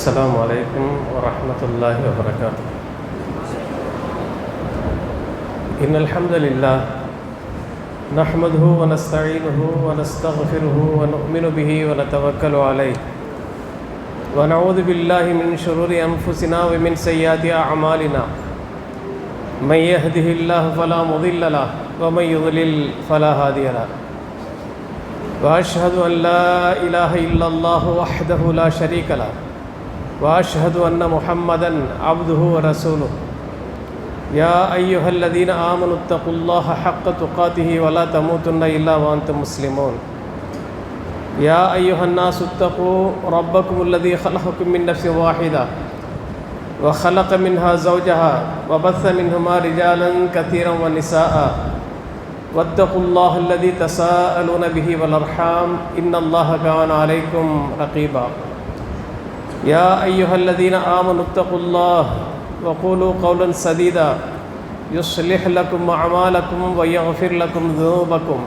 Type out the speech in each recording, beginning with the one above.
السلام عليكم ورحمة الله وبركاته. إن الحمد لله نحمده ونستعينه ونستغفره ونؤمن به ونتوكل عليه ونعوذ بالله من شرور أنفسنا ومن سيئات أعمالنا. من يهده الله فلا مضل له ومن يضلل فلا هادي له. وأشهد أن لا إله إلا الله وحده لا شريك له وأشهد أن محمدًا عبده ورسوله. يا أيها الذين آمنوا اتقوا الله حق تقاته ولا تموتن إلا وأنتم مسلمون. يا أيها الناس اتقوا ربكم الذي خلقكم من نفس واحدة وخلق منها زوجها وبث منهما رجالا كثيرا ونساء واتقوا الله الذي تساءلون به والأرحام إن الله كان عليكم رقيبا. يا أيها الذين آمنوا اتقوا الله وقولوا قولا سديدا يصلح لكم أعمالكم ويغفر لكم ذنوبكم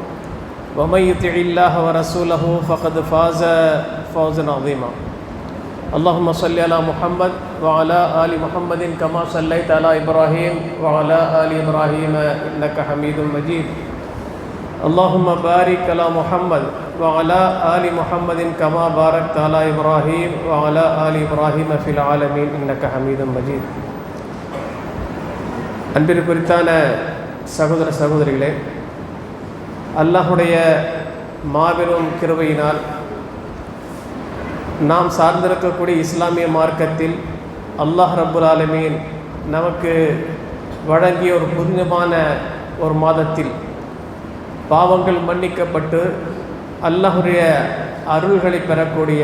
ومن يطع الله ورسوله فقد فاز فوزا عظيما. اللهم صل على محمد وعلى آل محمد كما صليت على إبراهيم وعلى آل إبراهيم إنك حميد مجيد. اللهم بارك على محمد وعلى آل محمد كما باركت على إبراهيم وعلى آل إبراهيم في العالمين إنك حميد مجيد. அன்பிற்குரித்தான சகோதர சகோதரிகளே, அல்லாஹுடைய மாபெரும் கிருபையினால் நாம் சார்ந்திருக்கக்கூடிய இஸ்லாமிய மார்க்கத்தில் அல்லாஹ் ரப்புல் ஆலமீன் நமக்கு வழங்கிய ஒரு புனிதமான ஒரு மாதத்தில் பாவங்கள் மன்னிக்கப்பட்டு அல்லாஹுடைய அருள்களை பெறக்கூடிய,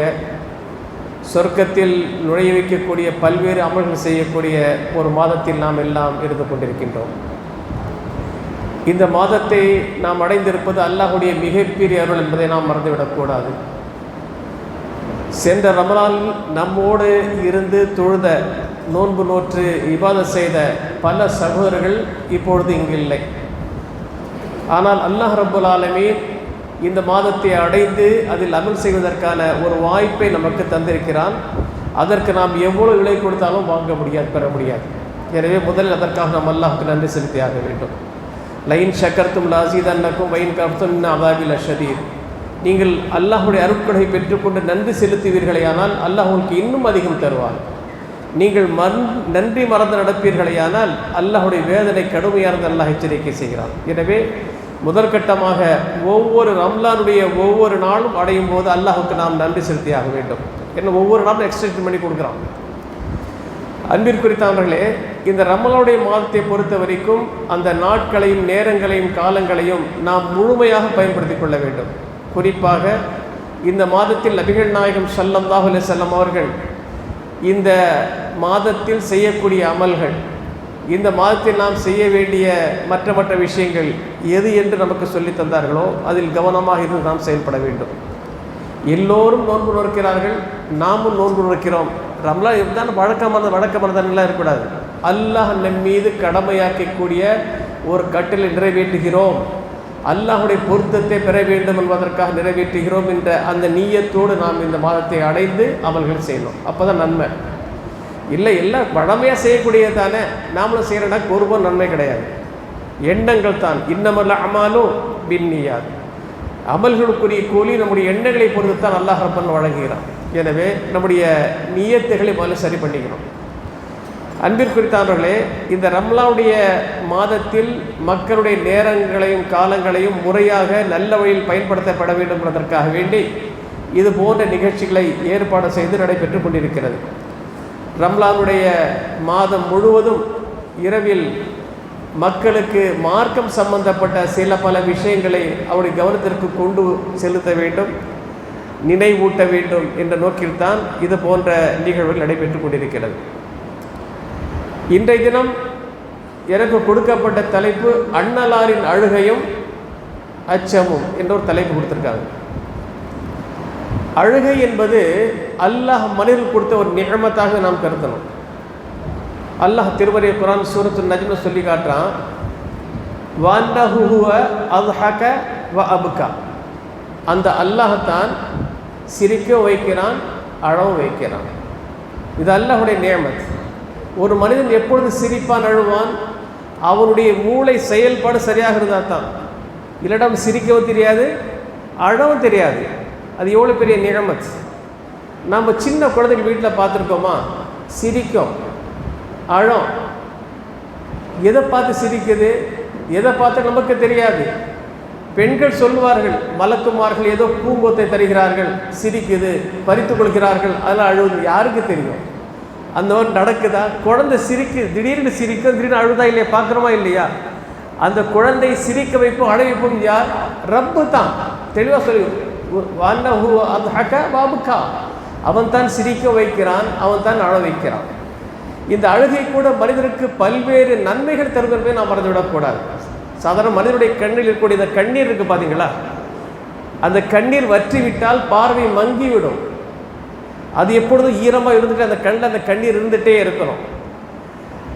சொர்க்கத்தில் நுழைய வைக்கக்கூடிய பல்வேறு அமல்கள் செய்யக்கூடிய ஒரு மாதத்தில் நாம் எல்லாம் இருந்து கொண்டிருக்கின்றோம். இந்த மாதத்தை நாம் அடைந்திருப்பது அல்லாஹுடைய மிகப்பெரிய அருள் என்பதை நாம் மறந்துவிடக்கூடாது. சென்ற ரமலான் நம்மோடு இருந்து தொழுத, நோன்பு நோற்று இபாதத் செய்த பல சகோதரர்கள் இப்பொழுது இங்கு இல்லை. ஆனால் அல்லாஹ் ரப்புல் ஆலமீன் இந்த மாதத்தை அடைந்து அதில் அமல் செய்வதற்கான ஒரு வாய்ப்பை நமக்கு தந்திருக்கிறான். அதற்கு நாம் எவ்வளவு விலை கொடுத்தாலும் வாங்க முடியாது, பெற முடியாது. எனவே முதலில் அதற்காக நாம் அல்லாஹுக்கு நன்றி செலுத்தியாக வேண்டும். லைன் ஷக்கர்த்தும் லாசீதன்னக்கும் வைன் கர்த்தும் அதாபில் ஷதீத். நீங்கள் அல்லாஹுடைய அருட்கொடை பெற்றுக்கொண்டு நன்றி செலுத்துவீர்களேயானால் அல்லாஹ் உங்களுக்கு இன்னும் அதிகம் தருவார். நீங்கள் நன்றி மறந்து நடப்பீர்களேயானால் அல்லாஹுடைய வேதனை கடுமையானது அல்லாஹ் எச்சரிக்கை செய்கிறான். எனவே முதற்கட்டமாக ஒவ்வொரு ரம்லானுடைய ஒவ்வொரு நாளும் அடையும் போது அல்லாஹுக்கு நாம் நன்றி செலுத்தியாக வேண்டும். ஏன்னா ஒவ்வொரு நாளும் எக்ஸ்டென்ஷன் பண்ணி கொடுக்குறான். அன்பிற்குரித்தவர்களே, இந்த ரமலானுடைய மாதத்தை பொறுத்த வரைக்கும் அந்த நாட்களையும் நேரங்களையும் காலங்களையும் நாம் முழுமையாக பயன்படுத்தி கொள்ள வேண்டும். குறிப்பாக இந்த மாதத்தில் நபிகள் நாயகம் ஸல்லல்லாஹு அலைஹி வஸல்லம் அவர்கள் இந்த மாதத்தில் செய்யக்கூடிய அமல்கள், இந்த மாதத்தில் நாம் செய்ய வேண்டிய மற்ற விஷயங்கள் எது என்று நமக்கு சொல்லி தந்தார்களோ அதில் கவனமாக இருந்து நாம் செயல்பட வேண்டும். எல்லோரும் நோன்பு நோக்கிறார்கள், நாமும் நோன்பு நோக்கிறோம். ரம்லான் இருந்தால் வழக்கமானதெல்லாம் இருக்கக்கூடாது. அல்லாஹ் நம் மீது கடமையாக்கக்கூடிய ஒரு கட்டளை நிறைவேற்றுகிறோம், அல்லாஹுடைய பொருத்தத்தை பெற வேண்டும் என்பதற்காக நிறைவேற்றுகிறோம் என்ற அந்த நீயத்தோடு நாம் இந்த மாதத்தை அடைந்து அமல்கள் செய்யணும். அப்போ தான் நன்மை. இல்லை, எல்லாம் வழமையாக செய்யக்கூடியது தானே, நாமளும் செய்கிறோன்னா ஒருபோதும் நன்மை கிடையாது. எண்ணங்கள் தான். இன்னமல் அமாலு பின்னியாத். அமல்களுக்குரிய கூலி நம்முடைய எண்ணங்களை பொறுத்து தான் அல்லாஹ் ரப்பல் வழங்குகிறான். எனவே நம்முடைய நியத்துகளை முதல்ல சரி பண்ணிக்கணும். அன்பிற்குரித்தானவர்களே, இந்த ரம்லானுடைய மாதத்தில் மக்களுடைய நேரங்களையும் காலங்களையும் முறையாக நல்ல வழியில் பயன்படுத்தப்பட வேண்டும் என்பதற்காக வேண்டி இது போன்ற நிகழ்ச்சிகளை ஏற்பாடு செய்து நடைபெற்று கொண்டிருக்கிறது. ரம்லானுடைய மாதம் முழுவதும் இரவில் மக்களுக்கு மார்க்கம் சம்பந்தப்பட்ட சில பல விஷயங்களை அவருடைய கவனத்திற்கு கொண்டு செலுத்த வேண்டும், நினைவூட்ட வேண்டும் என்ற நோக்கில்தான் இது போன்ற நிகழ்வுகள் நடைபெற்று கொண்டிருக்கிறது. இன்றைய தினம் எனக்கு கொடுக்கப்பட்ட தலைப்பு அண்ணலாரின் அழுகையும் அச்சமும் என்ற ஒரு தலைப்பு கொடுத்துருக்காங்க. அழுகை என்பது அல்லாஹ் மனிதர்கள் கொடுத்த ஒரு நிஅமத்தாக நாம் கருதணும். அல்லாஹ் திருமறை குர்ஆன் சூரத்து நஜ்ம்ல சொல்லி காட்டுறான், வஅன்னஹு ஹுவ அத்ஹக வ அப்கா. அந்த அல்லாஹ் தான் சிரிக்க வைக்கிறான், அழவும் வைக்கிறான். இது அல்லாஹ்வுடைய நியமத். ஒரு மனிதன் எப்பொழுது சிரிப்பான் அழுவான், அவனுடைய மூளை செயல்பாடு சரியாக இருந்தால் தான். இல்லைடம் சிரிக்கவும் தெரியாது, அழவும் தெரியாது. அது எவ்வளோ பெரிய நியமத். நம்ம சின்ன குழந்தைங்க வீட்டில் பார்த்துருக்கோமா, சிரிக்கும், அழும். எதை பார்த்து சிரிக்குது, எதை பார்த்து நமக்கு தெரியாது. பெண்கள் சொல்லுவார்கள், மலக்குமார்கள் ஏதோ பூங்கொத்தை தருகிறார்கள், சிரிக்குது, பறித்து கொள்கிறார்கள், அதெல்லாம் அழுவுது. யாருக்கு தெரியும்? அந்த மாதிரி நடக்குதா? குழந்தை திடீர்னு சிரிக்கும், திடீர்னு அழுதா இல்லையா, பார்க்குறோமா இல்லையா? அந்த குழந்தை சிரிக்க வைப்போம், அழ வைப்போம் யார்? ரப்பு தான். தெளிவாக சொல்லி பாபுக்கா, அவன் தான் சிரிக்க வைக்கிறான், அவன் தான் அழ வைக்கிறான். இந்த அழுகை கூட மனிதனுக்கு பல்வேறு நன்மைகள் தருவதை நாம் மறந்துவிடக்கூடாது. சாதாரண மனிதனுடைய கண்ணில் இருக்கக்கூடிய இந்த கண்ணீர் இருக்குது பார்த்தீங்களா, அந்த கண்ணீர் வற்றிவிட்டால் பார்வை மங்கிவிடும். அது எப்பொழுதும் ஈரமாக இருந்துட்டு அந்த கண்ணில் அந்த கண்ணீர் இருந்துகிட்டே இருக்கணும்.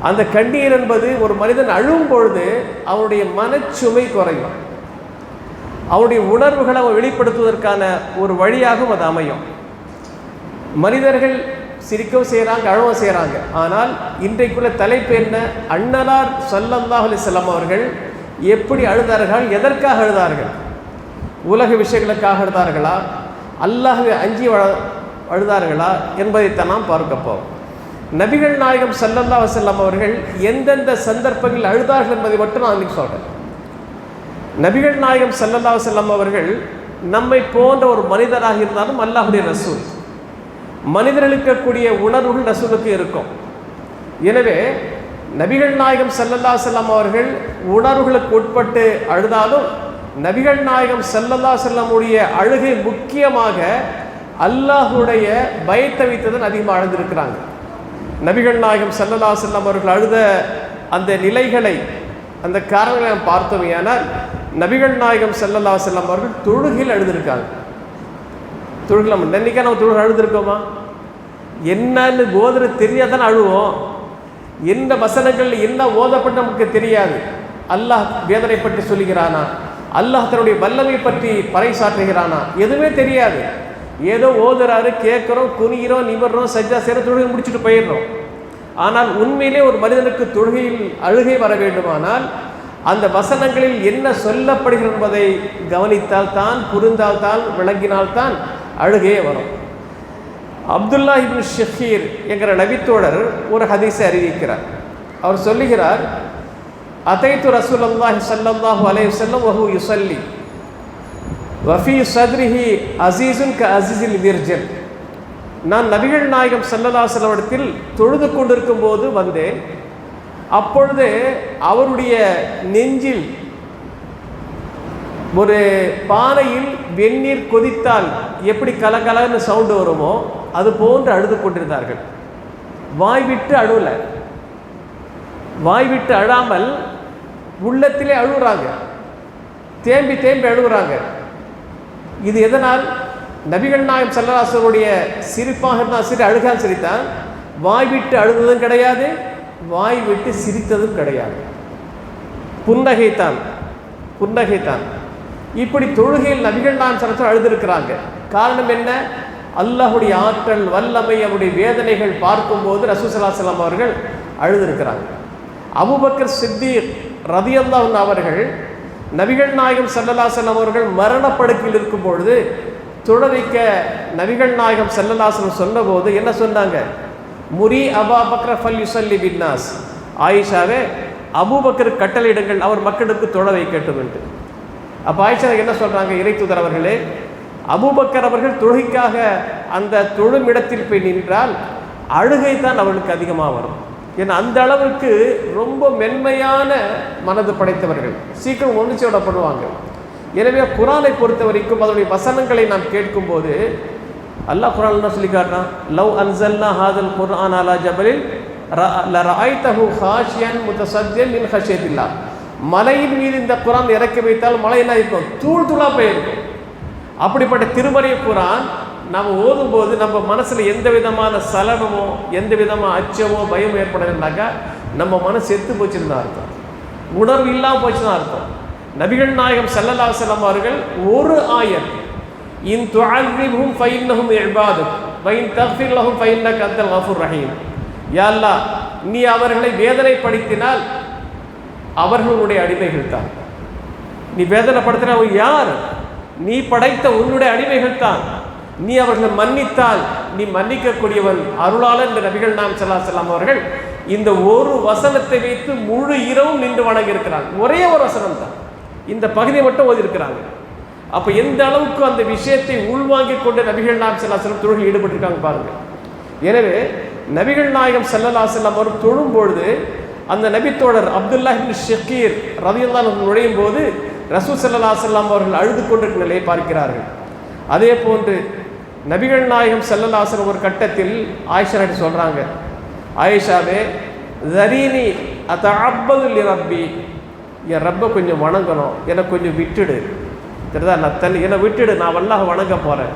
அந்த கண்ணீர் என்பது ஒரு மனிதன் அழும் பொழுது அவனுடைய மனச்சுமை குறையும், அவனுடைய உணர்வுகளை அவன் வெளிப்படுத்துவதற்கான ஒரு வழியாகவும் அது அமையும். மனிதர்கள் சிரிக்கவும் செய்கிறாங்க, அழவும் செய்கிறாங்க. ஆனால் இன்றைக்குள்ள தலைப்பு என்ன? அண்ணலார் ஸல்லல்லாஹு அலைஹி வஸல்லம் அவர்கள் எப்படி அழுதார்கள், எதற்காக அழுதார்கள்? உலக விஷயங்களுக்காக அழுதார்களா, அல்லாஹ்வை அஞ்சி அழுதார்களா என்பதைத்தான் நாம் பார்க்க போவோம். நபிகள் நாயகம் ஸல்லல்லாஹு அலைஹி வஸல்லம் அவர்கள் எந்தெந்த சந்தர்ப்பங்களில் அழுதார்கள் என்பதை மட்டும் நான் இன்னைக்கு சொல்கிறேன். நபிகள் நாயகம் ஸல்லல்லாஹு அலைஹி வஸல்லம் அவர்கள் நம்மை போன்ற ஒரு மனிதராக இருந்தாலும் அல்லாஹ்வுடைய ரசூல். மனிதர்களுக்கு இருக்கக்கூடிய உணர்வுகள் ரசூலுக்கு இருக்கும். எனவே நபிகள் நாயகம் ஸல்லல்லாஹு அலைஹி வஸல்லம் அவர்கள் உணர்வுகளுக்கு உட்பட்டு அழுதாலும் நபிகள் நாயகம் ஸல்லல்லாஹு அலைஹி வஸல்லம் உடைய அழுகை முக்கியமாக அல்லாஹ்வுடைய பயத்தை வைத்ததன் அதிகமாக அழுந்திருக்கிறாங்க. நபிகள் நாயகம் ஸல்லல்லாஹு அலைஹி வஸல்லம் அவர்கள் அழுத அந்த நிலைகளை, அந்த காரணங்களை நாம் பார்த்தோம். ஏனால் நபிகள் நாயகம் ஸல்லல்லாஹு அலைஹி வஸல்லம் அவர்கள் தொழுகையில் அழுதுருக்காங்க. தொழுகை இன்னைக்கா நம்ம தொழுகை அழுதுருக்கோமா? என்னன்னு போதனை தெரியாதானே அழுவோம். எந்த வசனங்கள் என்ன ஓதப்பட்டு நமக்கு தெரியாது. அல்லாஹ் வேதனை பற்றி சொல்லுகிறானா, அல்லாஹ் தன்னுடைய வல்லமை பற்றி பறைசாற்றுகிறானா, எதுவுமே தெரியாது. ஏதோ ஓதுறாரு, கேட்குறோம், குனிகிறோம், நிமிர்றோம், சஜ்ஜா செய்கிறோம், தொழுகை முடிச்சுட்டு போயிடுறோம். ஆனால் உண்மையிலே ஒரு மனிதனுக்கு தொழுகையில் அழுகை வர வேண்டுமானால் அந்த வசனங்களில் என்ன சொல்லப்படுகிறது என்பதை கவனித்தால் தான், புரிந்தால்தான், விளங்கினால்தான் அழுகையே வரும். அப்துல்லா இப்னு ஷஹீர் என்கிற நபித்தோழர் ஒரு ஹதீஸை அறிவிக்கிறார். அவர் சொல்லுகிறார், அதைத்து ரசூலுல்லாஹி ஸல்லல்லாஹு அலைஹி வஸல்லம் வஹு யுஸல்லி வஃபி ஸத்ரிஹி அஸீஸுன் க அஸீஸில் விர்ஜல். நான் நபிகள் நாயகம் ஸல்லல்லாஹு அலைஹி வஸல்லம் இடத்தில் தொழுது கொண்டிருக்கும் போது வந்தேன். அப்பொழுது அவருடைய நெஞ்சில் ஒரு பானையில் வெந்நீர் கொதித்தால் எப்படி கலகலன்னு சவுண்டு வருமோ அது போன்று அழுது கொண்டிருந்தார்கள். வாய்விட்டு அழுவல, வாய்விட்டு அழாமல் உள்ளத்திலே அழுகுறாங்க, தேம்பி தேம்பி அழுகுறாங்க. இது எதனால்? நபிகள் நாயகம் ஸல்லல்லாஹு அலைஹி வஸல்லம் சிரிப்பாக இருந்தால் சரி, அழுகால் சிரித்தான். வாய்விட்டு அழுததும் கிடையாது, வாய் விட்டு சிரித்ததும் கிடையாது, புன்னகைத்தான், புன்னகைத்தான். இப்படி தொழுகையில் நபிகள் நாயகம் ஸல்லல்லாஹு அலைஹி வஸல்லம் அழுதிருக்கிறாங்க. காரணம் என்ன? அல்லாஹ்வுடைய ஆற்றல், வல்லமை, அவருடைய வேதனைகள் பார்க்கும்போது ரசூல் ஸல்லல்லாஹு அலைஹி வஸல்லம் அவர்கள் அழுதிருக்கிறாங்க. அபூபக்கர் சித்தீக் ரலியல்லாஹு அன்ஹு அவர்கள் நபிகள் நாயகம் ஸல்லல்லாஹு அலைஹி வஸல்லம் அவர்கள் மரணப்படுக்கையில் இருக்கும் பொழுது தொழ வைக்க நபிகள் நாயகம் ஸல்லல்லாஹு அலைஹி வஸல்லம் சொன்னபோது என்ன சொன்னாங்க? முரி அபா பக்ர ஃபல் யுஸல்லி பின்னாஸ். ஆயிஷாவே, அபூபக்கர் கட்டளையிடுங்கள், அவர் மக்களுக்கு தொழ வைக்கட்டும் என்று. அப்போ ஆயிஷா என்ன சொல்கிறாங்க? இறை தூதர் அவர்களே, அபூபக்கர் அவர்கள் தொழுகைக்காக அந்த தொழும் இடத்தில் போய் நின்றால் அழுகை தான் அவர்களுக்கு அதிகமாக வரும். ஏன்னா அந்த அளவுக்கு ரொம்ப மென்மையான மனது படைத்தவர்கள், சீக்கிரம் ஒன்றிச்சு விடப்படுவாங்க. எனவே குரானை பொறுத்த வரைக்கும் அதனுடைய வசனங்களை நாம் கேட்கும்போது அல்லாஹ் குரான் என்ன சொல்லி காட்டுறான்? லவ் அன்ஸல்னா ஹாதல் குர்ஆன் அலா ஜபலில் லரஐதஹு ஹாஷியன் முத்தஸத்தியன் மின் ஹஷியத்தில்லாஹ். மலையின் மீது இந்த குரான் இறக்கி வைத்தால் மலை என்ன இருக்கும்? தூள் தூளாக போயிருக்கும். அப்படிப்பட்ட திருமறை குரான் நாம் ஓதும்போது நம்ம மனசில் எந்த விதமான சலனமோ, எந்த விதமான அச்சமோ, பயமோ ஏற்படலைன்னாக்கா நம்ம மனசு செத்து போச்சுன்னு தான் அர்த்தம், உணர்வு இல்லாமல் போச்சுன்னு தான் அர்த்தம். நபிகள் நாயகம் ஸல்லல்லாஹு அலைஹி வஸல்லம் அவர்கள் ஒரு ஆயத், இன் துஅஸிப்ஹும் ஃபஇன்னஹும் இபாதுக், வைன் தஃபிர் லஹும் ஃபைன்னக அன்தல் கஃபூர் ரஹீம். யா அல்லாஹ், நீ அவர்களை வேதனைப்படுத்தினால் அவர்களுடைய அடிமைகள் தான். நீ வேதனைப்படுத்தின யார்? நீ படைத்த உன்னுடைய அடிமைகள் தான். நீ அவர்களை மன்னித்தால் நீ மன்னிக்கக்கூடியவன், அருளாளர் என்ற நபிகள் நாயகம் ஸல்லல்லாஹு அலைஹி வஸல்லம் அவர்கள் இந்த ஒரு வசனத்தை வைத்து முழு இரவும் நின்று வணங்கி இருக்கிறாங்க. ஒரே ஒரு வசனம் தான், இந்த பகுதியை மட்டும் ஓதி இருக்கிறாங்க. அப்போ எந்த அளவுக்கு அந்த விஷயத்தை உள்வாங்கிக் கொண்டு நபிகள் நாயகம் ஸல்லல்லாஹு அலைஹி வஸல்லம் தொழுகை ஈடுபட்டிருக்காங்க பாருங்க. எனவே நபிகள் நாயகம் ஸல்லல்லாஹு அலைஹி வஸல்லம் அவர் தொழும்பொழுது அந்த நபித்தோழர் அப்துல்லாஹ் இப்னு ஷக்கீர் ரலியல்லாஹு அன்ஹு நுழையும் போது ரசூல் ஸல்லல்லாஹு அலைஹி வஸல்லம் அவர்கள் அழுது கொண்டிருக்கும் நிலையை பார்க்கிறார்கள். அதே போன்று நபிகள் நாயகம் ஸல்லல்லாஹு அலைஹி வஸல்லம் ஒரு கட்டத்தில் ஆயிஷா கிட்ட சொல்றாங்க, ஆயிஷாவே ஸரீனி அத்தஅப்பது லிரப்பி, என் ரப்பை கொஞ்சம் வணங்கணும், எனக்கு கொஞ்சம் விட்டுடு, தெரியுதா, நான் என்னை விட்டுடு, நான் அல்லாஹ் வணங்க போறேன்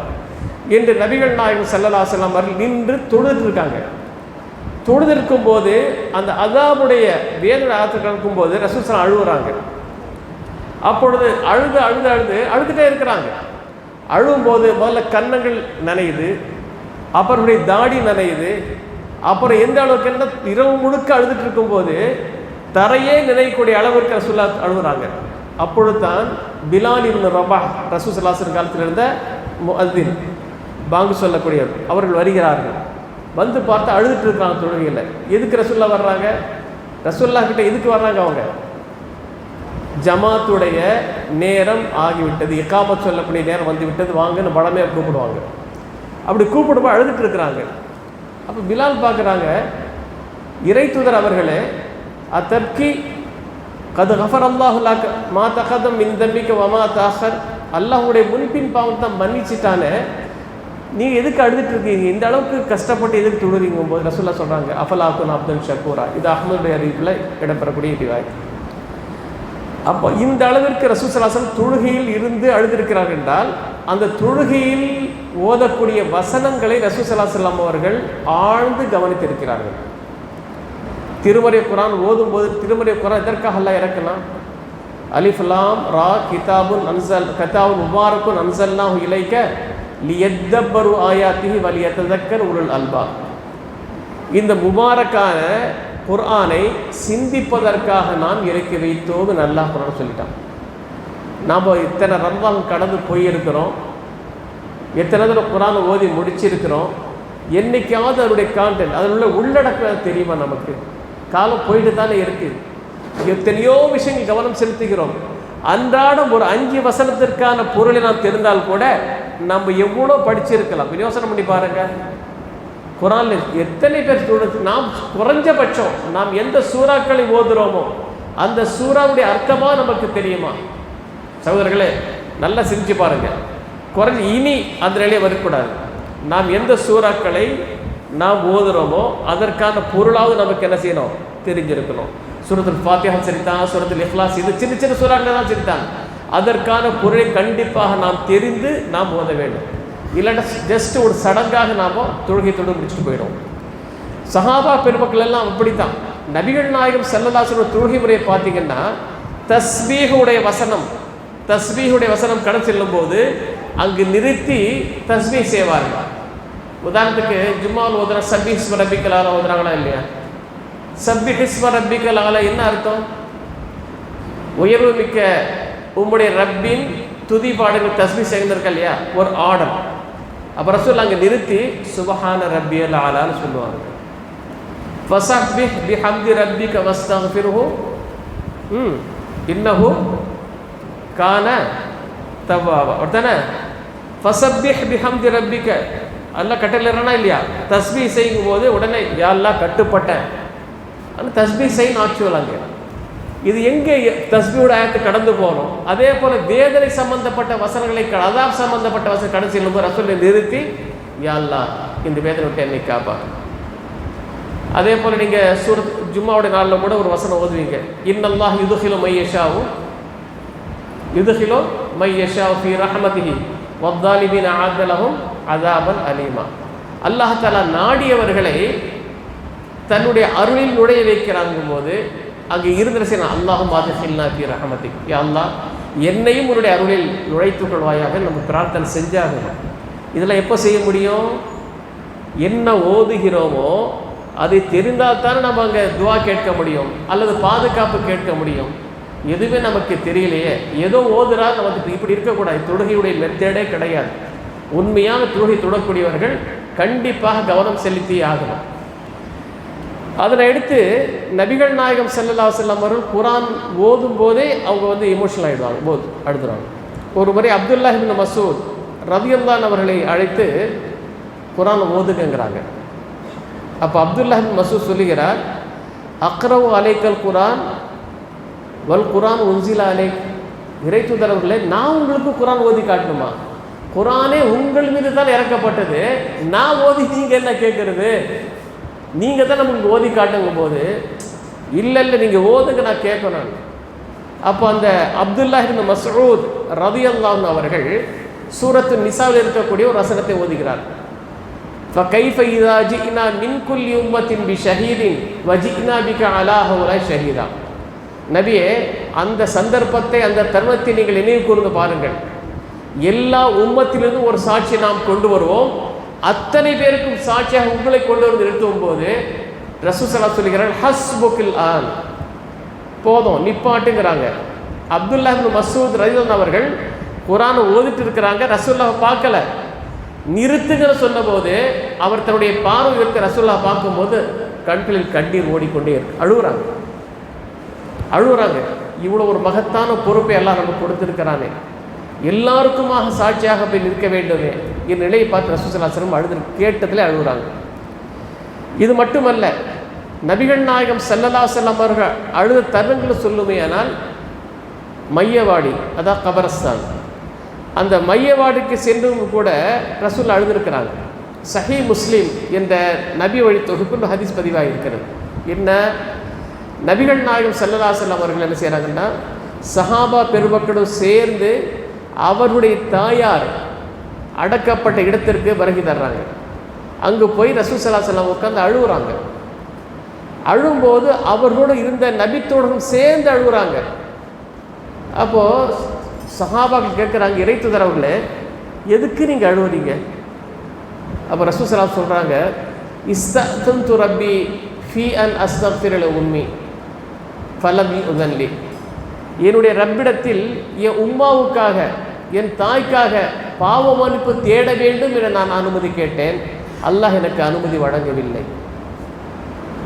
என்று நபிகள் நாயகம் ஸல்லல்லாஹு அலைஹி வஸல்லம் அவர்கள் நின்று தொழுது இருக்காங்க. தொழுதிருக்கும் போது அந்த அதாபுடைய வேதனை ஆற்றுக்கும் போது ரசூல் ஸல்லல்லாஹு அலைஹி வஸல்லம் அழுகுறாங்க. அப்பொழுது அழுதுட்டே இருக்கிறாங்க. அழும்போது முதல்ல கன்னங்கள் நனையுது, அப்புறம் தாடி நனையுது, அப்புறம் எந்த அளவுக்கு என்ன இரவு முழுக்க அழுதுட்டு இருக்கும்போது தரையே நினைக்கக்கூடிய அளவிற்கு ரசூலுல்லாஹ் அழுகுறாங்க. அப்பொழுது தான் பிலால் இப்னு ரபாஹ் ரசூல் ஸல்லல்லாஹு அலைஹி வஸல்லம் காலத்தில் இருந்த முஅத்தின், பாங்கு சொல்லக்கூடியவர், அவர்கள் வருகிறார்கள். வந்து பார்த்து அழுதுட்டு இருக்கிறாங்க தொழுகையில். எதுக்கு ரசூலுல்லாஹ் வர்றாங்க? ரசூலுல்லாஹ் கிட்ட எதுக்கு வர்றாங்க? அவங்க ஜமாத்துடைய நேரம் ஆகிவிட்டது, இகாமத் சொல்லக்கூடிய நேரம் வந்து விட்டது, வாங்கன்னு பலமையாக கூப்பிடுவாங்க. அப்படி கூப்பிடும்போது அழுதுட்டு இருக்கிறாங்க. அப்போ பிலால் பார்க்குறாங்க, இறை தூதர் அவர்களே, அத்தப்கி கது கஃபர் அல்லாஹு லக மா தகதம் மின் தம்பிக்க வமா தாஹர், அல்லாஹுடைய முன்பின் பாவத்தை மன்னிச்சிட்டானே, நீங்கள் எதுக்கு அழுதுட்டு இருக்கீங்க, இந்த அளவுக்கு கஷ்டப்பட்டு எதுக்கு தொழுறீங்கும் போது ரசூலுல்லாஹ் சொல்கிறாங்க, அஃபலாக்குன் அப்துல் ஷக்கூரா. இது அஹ்மதுடைய அறிவிப்பில் இடம்பெறக்கூடிய ரிவாயத். அப்போ இந்த அளவிற்கு ரசூல் ஸல்லல்லாஹு அலைஹி வஸல்லம் தொழுகையில் இருந்து அழுதிருக்கிறார்கள் என்றால், அந்த தொழுகையில் ஓதக்கூடிய வசனங்களை ரசூல் ஸல்லல்லாஹு அலைஹி வஸல்லம் அவர்கள் ஆழ்ந்து கவனித்திருக்கிறார்கள். திருமறை குர்ஆன் ஓதும்போது திருமறை குர்ஆன் எதற்காக அல்லாஹ் இறக்கினான்? அலிஃப் லாம் ரா கிதாபுன் முபாரக்குன் அன்ஸல்னாஹு இலைக்க லியத்தப்பரு ஆயாத்திஹி வலியத்ததக்கர் உலுல் அல்பாப். இந்த முபாரக்கான குர்ஆனை சிந்திப்பதற்காக நாம் இறக்கி வைத்தோம் நல்லா குர்ஆன் சொல்லிட்டான். நாம் இத்தனை ரமலான் கடந்து போயிருக்கிறோம், எத்தனை தடவை குர்ஆனை ஓதி முடிச்சிருக்கிறோம். என்னைக்காவது அதனுடைய கான்டென்ட், அதில் உள்ள உள்ளடக்கம் தெரியுமா நமக்கு? காலம் போயிட்டு தானே இருக்குது. எத்தனையோ விஷயங்கள் கவனம் செலுத்துகிறோம். அன்றாடம் ஒரு 5 வசனத்திற்கான பொருளை நாம் தெரிந்தால் கூட நம்ம எவ்வளோ படிச்சிருக்கலாம். யோசனை பண்ணி பாருங்க, குர்ஆனில் எத்தனை பேர் நாம் குறைஞ்சபட்சம் நாம் எந்த சூறாக்களை ஓதுறோமோ அந்த சூறாவுடைய அர்த்தமாக நமக்கு தெரியுமா? சகோதரர்களே, நல்லா சிந்திச்சு பாருங்க. இனி அந்த நிலையை வரக்கூடாது. நாம் எந்த சூறாக்களை நாம் ஓதுறோமோ அதற்கான பொருளாவது நமக்கு என்ன செய்யணும்? தெரிஞ்சிருக்கணும். சூரத்துல் ஃபாத்திஹா சரிதான், சூரத்துல் இக்லாஸ், இது சின்ன சின்ன சூறாக்கள் தான் சரிதான். அதற்கான பொருளை கண்டிப்பாக நாம் தெரிந்து நாம் ஓத வேண்டும். இல்லைன்னா ஜஸ்ட் ஒரு சடங்காக நாம் தொழுகை முடிச்சுட்டு போயிடும். சஹாபா பெருமக்கள் எல்லாம் அப்படித்தான். நபிகள் நாயகம் ஸல்லல்லாஹு அலைஹி வஸல்லம் தொழுகை முறையை பார்த்தீங்கன்னா தஸ்பீஹுடைய வசனம் கடந்து செல்லும் போது அங்கு நிறுத்தி தஸ்பீஹ் செய்வார்கள். உதாரணத்துக்கு ஜும்மாவில் ஓதுற சப்பிஹ் இஸ்ம ரப்பிக்கல் ஆலா ஓதுறாங்களா இல்லையா? சப்பிஹ் இஸ்ம ரப்பிக்கல் ஆலா என்ன அர்த்தம்? உயர்வு மிக்க உம்முடைய ரப்பின் துதி பாடல்கள் தஸ்பீஹ் செய்திருக்கா இல்லையா? ஒரு ஆர்டர். அப்போ ரசூல் அங்கே நிறுத்தி சுபஹான ரப்பியல் ஆலான்னு சொல்லுவாங்க. ஃபஸப்பிஹ் பிஹம்தி ரப்பிக வஸ்தக்ஃபிர்ஹு இன்னஹு கான தவ்வாபா. அப்படித்தானே? ஃபஸப்பிஹ் பிஹம்தி ரப்பிக அல்லாஹ் கட்டளைறானா இல்லையா? தஸ்பீஹ் செய்யும் போது உடனே யா அல்லாஹ் கட்டுப்பட்டேன் ஆனால் தஸ்பீஹ் செய்யணும் ஆக்சுவலாங்க. இது எங்கே தஸ்பீஹோட ஆயத்து கடந்து போகணும். அதே போல் வேதனை சம்பந்தப்பட்ட வசனங்களை அதாப் சம்பந்தப்பட்ட வசனம் கடந்து செல்லும்போது ரசூலை நிறுத்தி யா அல்லாஹ் இந்த வேதனை விட்டு என்னை காப்பா. அதே போல் நீங்கள் சூரத் ஜும்மாவுடைய நாளில் கூட ஒரு வசனம் ஓதுவீங்க, இன்னல்லாஹ் யுதுஹிலு மையஷாவு ஃபீ ரஹ்மதிஹி வத்தாலிபீன அஅத லஹும் அஸாபன் அலீமா. அல்லாஹ் தஆலா நாடியவர்களை தன்னுடைய அருளில் நுழைய வைக்கிறாங்கும் போது அங்கே இருந்த செய்யணும், அல்லாஹும் அதுஹில்னா ஃபீ ரஹ்மதிக், யா அல்லாஹ் என்னையும் உன்னுடைய அருளில் நுழைத்துக் கொள்வாயாக நம்ம பிரார்த்தனை செஞ்சாகணும். இதெல்லாம் எப்போ செய்ய முடியும்? என்ன ஓதுகிறோமோ அதை தெரிந்தால் தானே நம்ம அங்கே துவா கேட்க முடியும், அல்லது பாதுகாப்பு கேட்க முடியும். எதுவுமே நமக்கு தெரியலையே, ஏதோ ஓதுறா, நமக்கு இப்படி இருக்கக்கூடாது. தொழுகையுடைய மெத்தேடே கிடையாது. உண்மையான தொழுகை தொடக்கூடியவர்கள் கண்டிப்பாக கவனம் செலுத்தி ஆகணும். அதனை எடுத்து நபிகள் நாயகம் ஸல்லல்லாஹு அலைஹி வஸல்லம் அவர்கள் குரான் ஓதும் போதே அவங்க எமோஷனல் ஆகிடுவாங்க, அழுதுறாங்க. ஒரு முறை அப்துல்லா இப்னு மஸ்ஊத் ரலியல்லாஹு அவர்களை அழைத்து குரான் ஓதுங்கிறாங்க. அப்போ அப்துல்லா இப்னு மஸ்ஊத் சொல்லுகிறார், அக்ரவு அலைக்கல் குரான் வல் குரான் உன்சில அலைக். இறை தூதர் அவர்களே, நான் உங்களுக்கு குரான் ஓதி காட்டணுமா? குரானே உங்கள் மீது தான் இறக்கப்பட்டது, நான் ஓதி நீங்கள் என்ன கேட்குறது? நீங்கள் தான் நமக்கு ஓதி காட்டுங்கும் போது, இல்லை நீங்கள் ஓதுங்க, நான் கேட்கணும். அப்போ அந்த அப்துல்லா இப்னு மஸ்ஊத் ரலியல்லாஹு அவர்கள் சூரத்து நிசாவில் இருக்கக்கூடிய ஒரு வசனத்தை ஓதுகிறார். ஃபகைஃப இதா ஜிஇனா மின் குல்லி உம்மத்தின் பிஷஹீதின் வஜிஇனா பிக அலா ஹவுலா ஷஹீதா. நபியே, அந்த சந்தர்ப்பத்தை, அந்த தருணத்தை நீங்கள் நினைவு கூர்ந்து பாருங்கள். எல்லா உம்மத்திலிருந்து ஒரு சாட்சி நாம் கொண்டு வருவோம், அத்தனை பேருக்கும் சாட்சியாக உங்களை கொண்டு வந்து நிறுத்தும் போது ரசூல் ஸல்லல்லாஹு அலைஹி சொல்கிறார், ஹஸ்புகில் ஆன், போதும் நிப்பாட்டுங்கிறாங்க. அப்துல்லா இப்னு மஸ்ஊத் ரலியல்லாஹு அவர்கள் குரானை ஓதிட்டு இருக்கிறாங்க, ரசூலுல்லாஹ் பார்க்கல. நிறுத்துங்கிற சொன்னபோது அவர் தன்னுடைய பார்வை இருக்க ரசூலுல்லாஹ் பார்க்கும்போது கண்களில் கண்ணீர் ஓடிக்கொண்டே இருக்கு. அழுகுறாங்க. இவ்வளோ ஒரு மகத்தான பொறுப்பை எல்லாம் நமக்கு கொடுத்துருக்கிறானே, எல்லாருக்குமாக சாட்சியாக போய் நிற்க வேண்டுமே என் நிலையை பார்த்து ரசூல் ஸல்லல்லாஹு அலைஹி வஸல்லம் அழுது கேட்டதில் அழுகுறாங்க. இது மட்டுமல்ல, நபிகள் நாயகம் ஸல்லல்லாஹு அலைஹி வஸல்லம் அவர்கள் அழுத தருணங்களை சொல்லுமே. ஆனால் மையவாடி, அதான் கபரஸ்தான், அந்த மையவாடிக்கு சென்றும் கூட ரசூல் அழுதுருக்கிறாங்க. சஹீஹ் முஸ்லிம் என்ற நபி வழி தொகுப்பு ஹதீஸ் பதிவாக இருக்கிறது. என்ன, நபிகள் நாயகம் ஸல்லல்லாஹு அலைஹி வஸல்லம் அவர்கள் என்ன செய்கிறாங்கன்னா, சஹாபா பெருமக்களும் சேர்ந்து அவருடைய தாயார் அடக்கப்பட்ட இடத்திற்கு வருகை தர்றாங்க. அங்கு போய் ரசூல் ஸல்லல்லாஹு அலைஹி வஸல்லம் உட்காந்து அழுகுறாங்க. அழும்போது அவர்களோடு இருந்த நபித்தோடும் சேர்ந்து அழுகுறாங்க. அப்போது சஹாபாக்கள் கேட்குறாங்க, இறை தூதர் அவர்களே, எதுக்கு நீங்கள் அழுவுறீங்க? அப்போ ரசூல் ஸல்லல்லாஹு அலைஹி சொல்கிறாங்க, இஸ்தஅதன்து ரப்பி ஃபீ அன் அஸ்தக்ஃபிர லி உம்மி ஃபலம் யுதன்லி. என்னுடைய ரப்பிடத்தில் என் உம்மாவுக்காக, என் தாய்க்காக பாவ மன்னிப்பு தேட வேண்டும் என நான் அனுமதி கேட்டேன், அல்லாஹ் எனக்கு அனுமதி வழங்கவில்லை.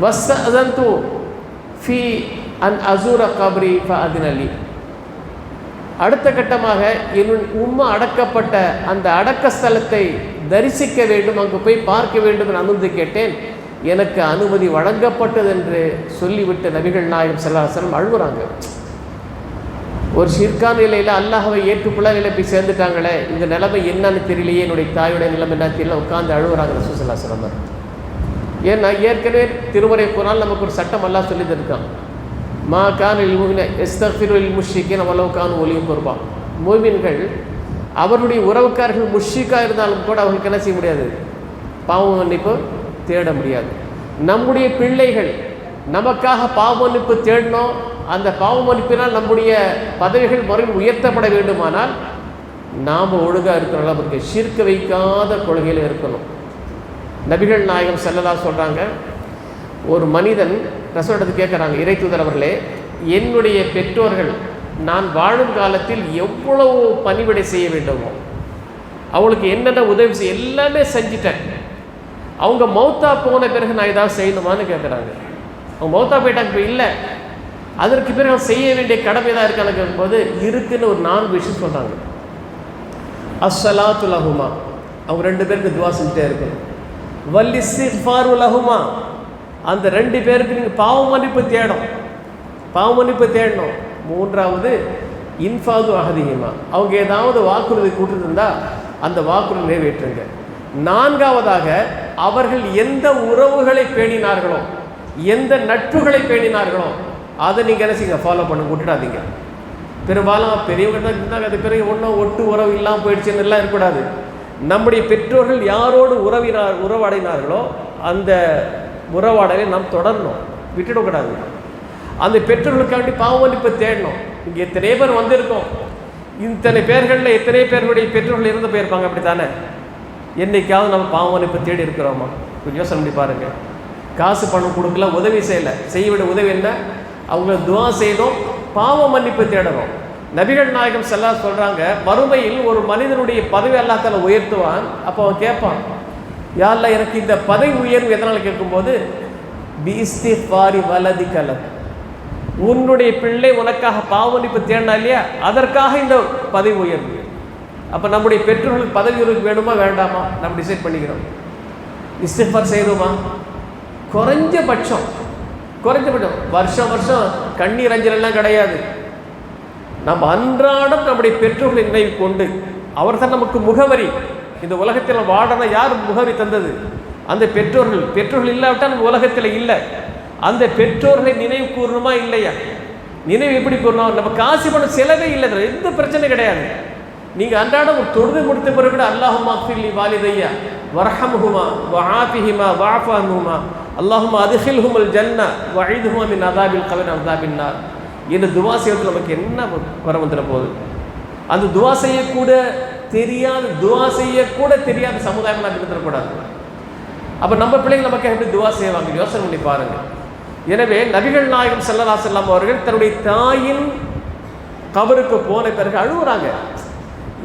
வஸ்தஅதன்து ஃபீ அன் அஸூர கப்ரி ஃபஅதினலி. அடுத்த கட்டமாக என் உம்மா அடக்கப்பட்ட அந்த அடக்க ஸ்தலத்தை தரிசிக்க வேண்டும், அங்கு போய் பார்க்க வேண்டும் என அனுமதி கேட்டேன், எனக்கு அனுமதி வழங்கப்பட்டது என்று சொல்லிவிட்டு நபிகள் நாயகம் ஸல்லல்லாஹு அலைஹி வஸல்லம் அழுகுறாங்க. ஒரு ஷிர்கான் நிலையில் அல்லாஹ்வை ஏற்றுக்கொள்ள நிலை போய் சேர்ந்துட்டாங்களே, இந்த நிலைமை என்னன்னு தெரியலையே, என்னுடைய தாயோட நிலைமை என்ன தெரியல, உட்காந்து அழுகுறாங்க ரசூல் ஸல்லல்லாஹு அலைஹி வஸல்லம். ஏன்னா ஏற்கனவே திருமறை குர்ஆன் நமக்கு ஒரு சட்டம் அல்லாஹ் சொல்லி தருக்கான், மா கான லில் முஃமின யஸ்தக்ஃபிரு லில் முஷ்ரிகீன வலவ் கானு உலி குர்பா. முஃமின்கள் அவருடைய உறவுக்காரர்கள் முஷ்ரிக்காக இருந்தாலும் கூட அவர்களுக்கு என்ன செய்ய முடியாது, பாவ மன்னிப்பு தேட முடியாது. நம்முடைய பிள்ளைகள் நமக்காக பாவ மன்னிப்பு தேடணும், அந்த பாவ மன்னிப்பினால் நம்முடைய பதவிகள் முறையில் உயர்த்தப்பட வேண்டுமானால் நாம் ஒழுங்காக இருக்கிற அளவுக்கு ஷிர்க் வைக்காத கொள்கையில் இருக்கணும். நபிகள் நாயகம் ஸல்லல்லாஹு சொல்கிறாங்க, ஒரு மனிதன் ரசூலுல்லாஹ் கேட்குறாங்க, இறை தூதர் அவர்களே, என்னுடைய பெற்றோர்கள் நான் வாழும் காலத்தில் எவ்வளவு பணிவிடை செய்ய வேண்டுமோ, அவளுக்கு என்னென்ன உதவி செய்ய எல்லாமே செஞ்சிட்டேன், அவங்க மௌத்தா போன பிறகு நான் ஏதாவது செய்யணுமான்னு கேட்குறாங்க. அவங்க மௌத்தா போயிட்டாங்க, இப்போ இல்லை, அதற்கு பிறகு அவங்க செய்ய வேண்டிய கடமை தான் இருக்கான்னு கேட்கும்போது இருக்குன்னு ஒரு 4 விஷயம் சொல்கிறாங்க. அஸ்ஸலாத்து லஹுமா, அவங்க 2 பேருக்கு துவா செஞ்சுட்டே இருக்கணும். வல் இஸ்திக்ஃபாரு லஹுமா, அந்த 2 பேருக்கு நீங்கள் பாவ மன்னிப்பு தேடணும். 3வது இன்ஃபாது அஹதிஹிமா, அவங்க ஏதாவது வாக்குறுதி கொடுத்துருந்தா அந்த வாக்குறுதி நிறைவேற்றுங்க. 4வதாக அவர்கள் எந்த உறவுகளை பேணினார்களோ, எந்த நட்புகளை பேணினார்களோ அதை நீங்கள் என்ன செய்யுங்க, ஃபாலோ பண்ண விட்டுடாதீங்க. பெரும்பாலும் பெரியவங்க தான் இருந்தாங்க, அது பிறகு ஒன்றும் ஒட்டு உறவு இல்லாமல் போயிடுச்சுன்னு எல்லாம் இருக்கக்கூடாது. நம்முடைய பெற்றோர்கள் யாரோடு உறவாடினார்களோ அந்த உறவாடலை நாம் தொடரணும், விட்டுடக்கூடாது. அந்த பெற்றோர்களுக்காண்டி பாவ மன்னிப்பு தேடணும். இங்கே எத்தனை பேர் வந்திருக்கோம், இத்தனை பேர்களில் எத்தனை பேர்களுடைய பெற்றோர்கள் இறந்து போயிருப்பாங்க, அப்படி தானே? என்றைக்காவது நம்ம பாவ மன்னிப்பு தேடி இருக்கிறோமா? கொஞ்சம் யோசனை பண்ணி பாருங்கள். காசு பணம் கொடுக்கல, உதவி செய்யலை, செய்ய வேண்டிய உதவி என்ன? அவங்கள துவா செய்யணும், பாவ மன்னிப்பு தேடணும். நபிகள் நாயகம் ஸல்லல்லாஹு சொல்கிறாங்க, மறுமையில் ஒரு மனிதனுடைய பதவி அல்லாஹ் தஆலா உயர்த்துவான். அப்போ அவன் கேட்பான், யா அல்லாஹ் எனக்கு இந்த பதவி உயர்வு எதனால் கேட்கும்போது, பிஇஸ்திஃபாரி வலதிக லக், உன்னுடைய பிள்ளை உனக்காக பாவ மன்னிப்பு தேடினா இல்லையா, அதற்காக இந்த பதவி உயர்வு. அப்போ நம்முடைய பெற்றோர்களுக்கு பதவி உயர்வு வேணுமா வேண்டாமா நம்ம டிசைட் பண்ணிக்கிறோம். இஸ்திஃபார் செய்யணுமா? குறைஞ்சபட்சம் வருஷம் வருஷம் கண்ணீர் அஞ்சலெல்லாம் கிடையாது. நம்ம அன்றாடம் நம்முடைய பெற்றோர்களை நினைவு கொண்டு, அவர் தான் நமக்கு முகவரி. இந்த உலகத்தில் வாழணும் யார் முகவரி தந்தது? அந்த பெற்றோர்கள் இல்லாவிட்டால் நம்ம உலகத்தில் இல்லை. அந்த பெற்றோர்களை நினைவு கூறணுமா இல்லையா? நினைவு எப்படி கூறணும்? நம்ம காசு பணம் செலவே இல்லை, எந்த பிரச்சனை கிடையாது. நீங்கள் அன்றாடம் ஒரு தொழுது முடித்த பிறகு கூட அல்லாஹும்ம அக்ஃபிர் லி வாலிதையா வர்ஹம்ஹுமா வஆஃபிஹிமா வஅஃபு அன்ஹுமா அல்லாஹும்ம அத்கில்ஹுமுல் ஜன்னah வஅஇதுஹுமா மின் அஸாபில் கப்ர் அஸாபின் நார். இந்த துவா செய்வது நமக்கு என்ன குறை வந்துட போகுது? அந்த துவா செய்யக்கூட தெரியாத சமுதாயம் நாம் இருந்துடக்கூடாது. அப்போ நம்ம பிள்ளைங்க நமக்கு எப்படி துவா செய்வாங்க? யோசனை பண்ணி பாருங்கள். எனவே நபிகள் நாயகம் ஸல்லல்லாஹு அலைஹி வஸல்லம் அவர்கள் தன்னுடைய தாயின் கபருக்கு போன பிறகு அழுகுறாங்க.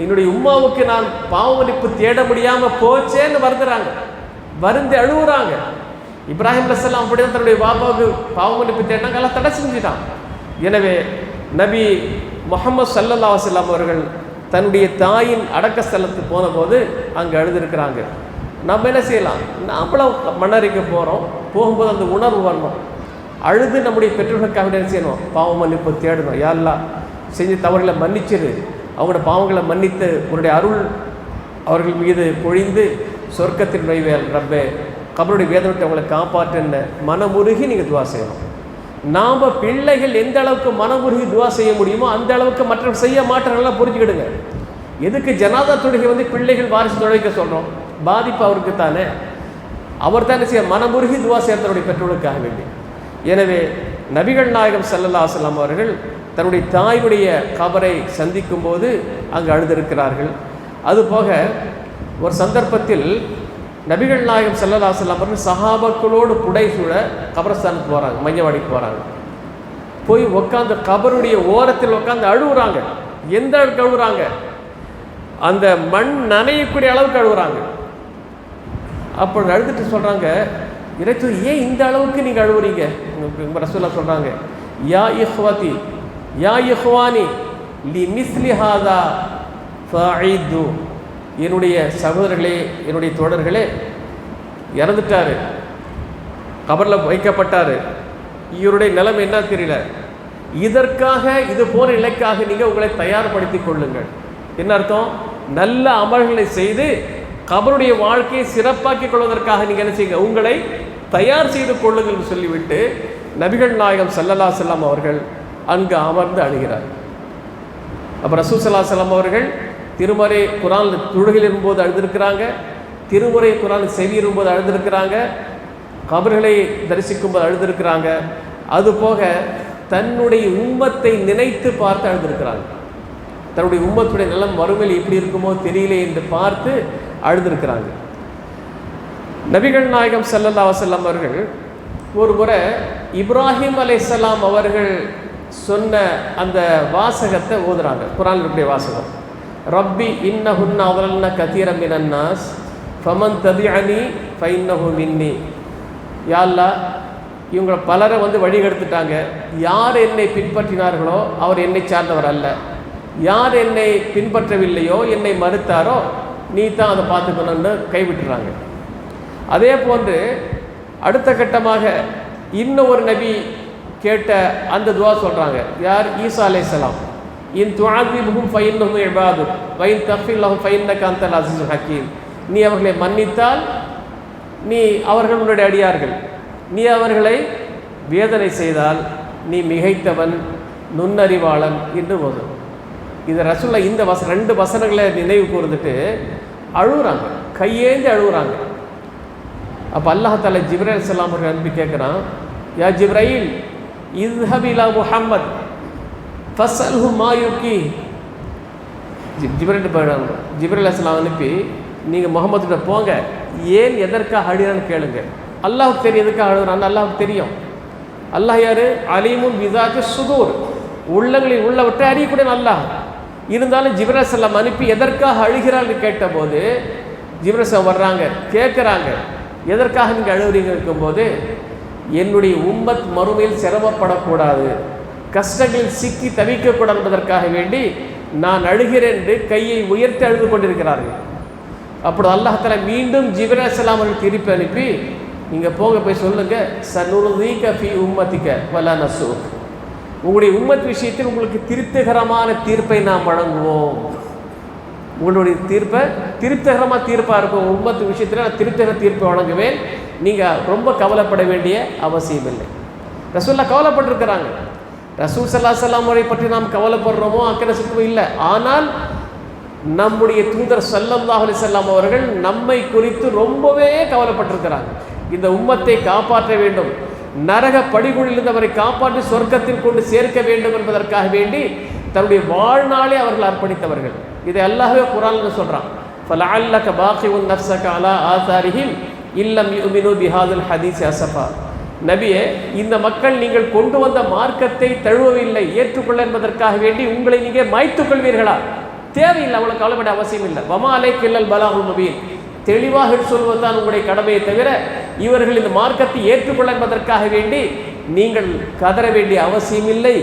என்னுடைய உம்மாவுக்கு நான் பாவ மன்னிப்பு தேட முடியாமல் போச்சேன்னு வருந்தி அழுகுறாங்க. இப்ராஹிம் அலைஹிஸ்ஸலாம் அப்படிதான் தன்னுடைய பாப்பாவுக்கு பாவ மன்னிப்பு தேடினாங்க, எல்லாம் தடை செஞ்சுட்டான். எனவே நபி முஹம்மது ஸல்லல்லாஹு அலைஹி வஸல்லம் அவர்கள் தன்னுடைய தாயின் அடக்க ஸ்தலத்துக்கு போன போது அங்கே அழுதுருக்கிறாங்க. நம்ம என்ன செய்யலாம்? நாமளும் மன்னரிக்க போகிறோம், போகும்போது அந்த உணர்வு வரணும். அழுது நம்முடைய பெற்றோர்களுக்காக என்ன செய்யணும்? பாவ மன்னிப்பு தேடணும். யா அல்லாஹ் செஞ்ச தவறுகளை மன்னிச்சிரு, அவங்களோட பாவங்களை மன்னித்து உன்னுடைய அருள் அவர்கள் மீது பொழிந்து சொர்க்கத்தின் நுழைவேல் ரப்பே, கபருடைய வேதனை அவங்களை காப்பாற்றுன்னு மனமுருகி நீங்கள் துவா செய்யணும். நாம் பிள்ளைகள் எந்த அளவுக்கு மனமுருகி துவா செய்ய முடியுமோ அந்த அளவுக்கு மற்றவர்கள் செய்ய மாட்டார்கள்லாம் புரிஞ்சுக்கிடுங்க. எதுக்கு ஜனாதா தொழுகை பிள்ளைகள் வாரிசு தொழுகைக்க சொல்கிறோம்? பாதிப்பு அவருக்கு தானே. அவர் தானே செய்ய மனமுருகி துவா செய்யறதனுடைய பெற்றோர்களுக்காக வேண்டி. எனவே நபிகள் நாயகம் ஸல்லல்லாஹு அலைஹி வஸல்லம் அவர்கள் தன்னுடைய தாயினுடைய கபரை சந்திக்கும் போது அங்கு அழுதிருக்கிறார்கள். அதுபோக ஒரு சந்தர்ப்பத்தில் நபிகள் நாயகம் ஸல்லல்லாஹு அலைஹி வஸல்லம் அவர்கள் சஹாபாக்களோடு புடைசூழ கபரஸ்தானுக்கு போகிறாங்க, மையவாடிக்கு போகிறாங்க. போய் உட்காந்து கபருடைய ஓரத்தில் உட்காந்து அழுகுறாங்க. எந்த அளவுக்கு அழுகுறாங்க? அந்த மண் நனையக்கூடிய அளவுக்கு அழுகுறாங்க. அப்போ அழுதுட்டு சொல்கிறாங்க, இறைத்து ஏன் இந்த அளவுக்கு நீங்கள் அழுவுறீங்க? ரசூலுல்லாஹ் சொல்கிறாங்க, யா இஹ்வதி யா இஹ்வானி லி மிஸ்லி ஹாதா ஃபஇது, என்னுடைய சகோதரர்களே, என்னுடைய தோழர்களே, இறந்துட்டார், கபரில் வைக்கப்பட்டார், இவருடைய நிலைமை என்ன தெரியல, இதற்காக இது போன்ற நிலைக்காக நீங்கள் உங்களை தயார்படுத்தி கொள்ளுங்கள். என்ன அர்த்தம்? நல்ல அமல்களை செய்து கபருடைய வாழ்க்கையை சிறப்பாக்கிக் கொள்வதற்காக நீங்கள் என்ன செய்யுங்க, உங்களை தயார் செய்து கொள்ளுங்கள் சொல்லிவிட்டு நபிகள் நாயகம் ஸல்லல்லாஹு அலைஹி வஸல்லம் அவர்கள் அங்கு அமர்ந்து அழுகிறார். அப்போ ரசூல் ஸல்லல்லாஹு அலைஹி வஸல்லம் அவர்கள் திருமறை குர்ஆன் தொழுகையில் இருக்கும்போது அழுதிருக்கிறாங்க, திருமுறை குர்ஆன் செவியிருக்கும்போது அழுதிருக்கிறாங்க, கபர்களை தரிசிக்கும் போது அழுதிருக்கிறாங்க. அதுபோக தன்னுடைய உம்மத்தை நினைத்து பார்த்து அழுதிருக்கிறாங்க. தன்னுடைய உம்மத்துடைய நிலம் வறுமையில் எப்படி இருக்குமோ தெரியல என்று பார்த்து அழுதிருக்கிறாங்க. நபிகள் நாயகம் ஸல்லல்லாஹு அலைஹி வஸல்லம் அவர்கள் ஒரு முறை இப்ராஹிம் அலைஹிஸ்ஸலாம் அவர்கள் சொன்ன அந்த வாசகத்தை ஓதுறாங்க. குர்ஆனில் இருக்கக்கூடிய வாசகம், ரப்பி இன்னஹுன்ன அதலல்ன கதீரன் மினன் நாஸ் ஃபமன் தபிஅனி ஃபஇன்னஹு மின்னி. யா அல்லாஹ், இவங்க பலரை வழிகெடுத்துட்டாங்க. யார் என்னை பின்பற்றினார்களோ அவர் என்னை சார்ந்தவர் அல்ல, யார் என்னை பின்பற்றவில்லையோ, என்னை மறுத்தாரோ, நீ தான் அதை பார்த்துக்கணும்னு கைவிட்டுறாங்க. அதே போன்று அடுத்த கட்டமாக இன்னும் ஒரு நபி கேட்ட அந்த துவா சொல்கிறாங்க. யார்? ஈசா அலைஹிஸ்ஸலாம். இன் துஅஸிபுஹும் ஃபஇன்னஹும் இபாதுக் வ இன் தக்ஃபிர் லஹும் ஃபஇன்னக அன்தல் அஸீஸுல் ஹக்கீம். நீ அவர்களை மன்னித்தால் நீ அவர்கள் உன்னுடைய அடியார்கள், நீ அவர்களை வேதனை செய்தால் நீ மிகைத்தவன், நுண்ணறிவாளன் என்று போதும். இதை ரசூலுல்லாஹ் இந்த ரெண்டு வசனங்களை நினைவு கூர்ந்துட்டு அழுகுறாங்க, கையேந்தி அழுகுறாங்க. அப்போ அல்லாஹ் தஆலா ஜிப்ரீல் அலைஹிஸ்ஸலாம் அவர்கள் அனுப்பி கேட்குறான், யா ஜிப்ரீல் இஸ்ஹப் இலா முஹம்மத் ஃபஸ்அல்ஹு மா யுக்கி. ஜிப்ரீல் அலைஹிஸ்ஸலாம் அனுப்பி, நீங்கள் முகமதுகிட்ட போங்க, ஏன் எதற்காக அழுகிறான்னு கேளுங்க. அல்லாஹுக்கு தெரியும் எதுக்காக அழுகிறான்னு, அல்லாஹுக்கு தெரியும். அல்லாஹ் யார்? அலீமுன் பிதாத்தி சுதூர், உள்ளங்களில் உள்ளவற்றை அறியக்கூடிய அல்லாஹ். இருந்தாலும் ஜிப்ரீல் அலைஹிஸ்ஸலாம் அனுப்பி எதற்காக அழுகிறான்னு கேட்டபோது ஜிப்ரீல் அலைஹிஸ்ஸலாம் வர்றாங்க, கேட்குறாங்க, எதற்காக நீங்கள் அழுகிறீங்க இருக்கும்போது, என்னுடைய உம்மத் மறுமையில் சிரமப்படக்கூடாது, கஷ்டங்களில் சிக்கி தவிக்கக்கூடாது என்பதற்காக வேண்டி நான் அழுகிறேன் என்று கையை உயர்த்தி அழுது கொண்டிருக்கிறார்கள். அப்படி அல்லாஹ் தஆலா மீண்டும் ஜிப்ரீல் அலைஹிஸ்ஸலாம் அவர்கள் திருப்பி அனுப்பி, நீங்கள் போங்க போய் சொல்லுங்க, சனுர்தீக ஃபீ உம்மதிக வலா நஸூக், உங்களுடைய உம்மத் விஷயத்தில் உங்களுக்கு திருப்திகரமான தீர்ப்பை நாம் வழங்குவோம். உங்களுடைய தீர்ப்பை திருப்திகரமாக தீர்ப்பாக இருக்கும், உம்மத்து விஷயத்தில் நான் திருப்திகர தீர்ப்பை வழங்குவேன், நீங்கள் ரொம்ப கவலைப்பட வேண்டிய அவசியம் இல்லை. ரசூலுல்லாஹ் கவலைப்பட்டிருக்கிறாங்க. ரசூல் ஸல்லல்லாஹு அலைஹி வஸல்லம் அவரை பற்றி நாம் கவலைப்படுறோமோ அக்கறை சுத்தமும் இல்லை. ஆனால் நம்முடைய தூதர் ஸல்லல்லாஹு அலைஹி வஸல்லம் அவர்கள் நம்மை குறித்து ரொம்பவே கவலைப்பட்டிருக்கிறாங்க. இந்த உம்மத்தை காப்பாற்ற வேண்டும், நரக படிகுழிலிருந்து அவரை காப்பாற்றி சொர்க்கத்தில் கொண்டு சேர்க்க வேண்டும் என்பதற்காக வேண்டி தன்னுடைய வாழ்நாளே அவர்கள் அர்ப்பணித்தவர்கள். இதை அல்லாஹ்வே குர்ஆனில் சொல்கிறான், ஃபலஅல்லக பாகிஉன் நஃப்ஸக அலா ஆதாரிஹிம் இல்லம் யுமினு பிஹாதில் ஹதீஸ் அஸஃபா. நபியே, இந்த மக்கள் நீங்கள் கொண்டு வந்த மார்க்கத்தை தழுவவில்லை, ஏற்றுக்கொள்ள என்பதற்காக வேண்டி உங்களை நீங்கள் மாய்த்துக் கொள்வீர்களா? தேவையில்லை, அவளுக்கு கவலைப்பட அவசியம் இல்லை. வமா அலைக்க இல்லல் பலாகுல் முபீன், தெளிவாக சொல்வதுதான் உங்களுடைய கடமையை தவிர இவர்கள் இந்த மார்க்கத்தை ஏற்றுக்கொள்ள என்பதற்காக வேண்டி நீங்கள் கதற வேண்டிய அவசியம் இல்லை,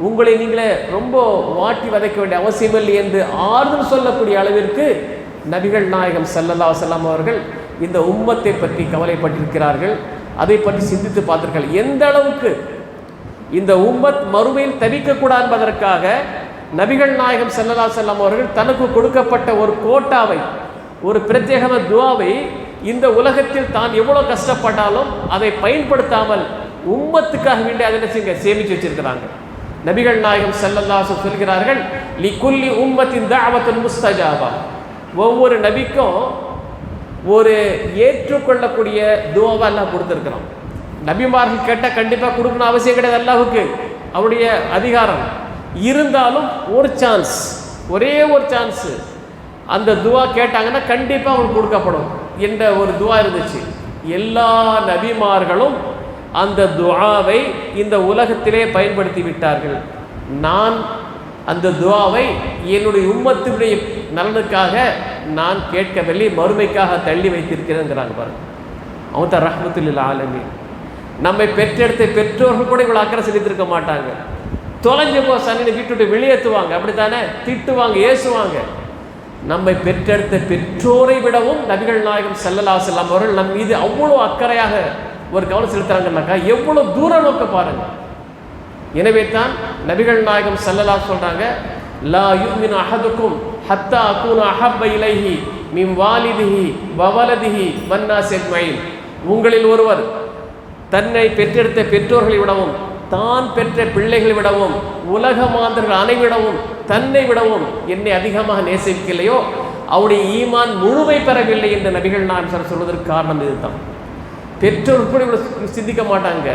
உங்களை நீங்களே ரொம்ப வாட்டி வதைக்க வேண்டிய அவசியம் இல்லை என்று ஆறுதல் சொல்லக்கூடிய அளவிற்கு நபிகள் நாயகம் ஸல்லல்லாஹு அலைஹி வஸல்லம் அவர்கள் இந்த உம்மத்தை பற்றி கவலைப்பட்டிருக்கிறார்கள். அதை பற்றி சிந்தித்து பார்த்திருக்கிறார்கள். எந்த அளவுக்கு இந்த உம்மத் மறுமையில் தவிக்கக்கூடாது என்பதற்காக நபிகள் நாயகம் ஸல்லல்லாஹு அலைஹி வஸல்லம் அவர்கள் தனக்கு கொடுக்கப்பட்ட ஒரு கோட்டாவை, ஒரு பிரத்யேகமான துஆவை இந்த உலகத்தில் தான் எவ்வளோ கஷ்டப்பட்டாலும் அதை பயன்படுத்தாமல் உம்மத்துக்காக வேண்டி அதை சேமித்து வச்சிருக்கிறாங்க. நபிகள் நாயகம் ஸல்லல்லாஹு அலைஹி வஸல்லம் சொல்கிறார்கள், லிகுல்லி உம்மத்தின் தஅவத்துன் முஸ்தஜாபா, ஒவ்வொரு நபிக்கும் ஒரு ஏற்றுக்கொள்ளக்கூடிய துஆவை அல்லாஹ் கொடுத்துருக்கிறான். நபிமார்கள் கேட்டால் கண்டிப்பாக கொடுக்கணும் அவசியம் கிடையாது, அல்லாஹுக்கு அவருடைய அதிகாரம் இருந்தாலும் ஒரு சான்ஸ், ஒரே ஒரு சான்ஸு, அந்த துஆ கேட்டாங்கன்னா கண்டிப்பாக அவங்களுக்கு கொடுக்கப்படும் என்ற ஒரு துஆ இருந்துச்சு. எல்லா நபிமார்களும் அந்த துஆவை இந்த உலகத்திலே பயன்படுத்தி விட்டார்கள். நான் அந்த துஆவை என்னுடைய உம்மத்துடைய நலனுக்காக நான் கேட்கவில்லை, மறுமைக்காக தள்ளி வைத்திருக்கிறேங்கிறாங்க பாருங்க. அவன் தான் ரஹ்மத்துல் லில் ஆலமீன். நம்மை பெற்றெடுத்த பெற்றோர்கள் கூட இவ்வளோ அக்கறை செலுத்திருக்க மாட்டாங்க. தொலைஞ்சு போ சனின்னு வீட்டு வெளியேற்றுவாங்க, அப்படித்தானே திட்டுவாங்க, ஏசுவாங்க. நம்மை பெற்றெடுத்த பெற்றோரை விடவும் நபிகள் நாயகம் ஸல்லல்லாஹு அலைஹி வஸல்லம் அவர்கள் நம் மீது அவ்வளோ அக்கறையாக ஒரு கவனம் செலுத்துறாங்கன்னாக்கா எவ்வளோ தூர நோக்க பாருங்க. எனவே தான் நபிகள் நாயகம் ஸல்லல்லாஹு அலைஹி சொல்றாங்க, லா யுமினு அஹதுக்கும் ஹத்தா அகூன அஹப்ப இலைஹி மின் வாலிதிஹி வவலதிஹி வன்னாஸி அஜ்மஈன். உங்களில் ஒருவர் தன்னை பெற்றெடுத்த பெற்றோர்களை விடவும் தான் பெற்ற பிள்ளைகளை விடவும் உலக மாந்தர்கள் அனைவிடவும் தன்னை விடவும் என்னை அதிகமாக நேசிக்கலையோ அவருடைய ஈமான் முழுமை பெறவில்லை என்று நபிகள் நாயகம் சொல்வதற்கு காரணம் இதுதான். பெற்றோர்கள் கூட இவ்வளோ சிந்திக்க மாட்டாங்க.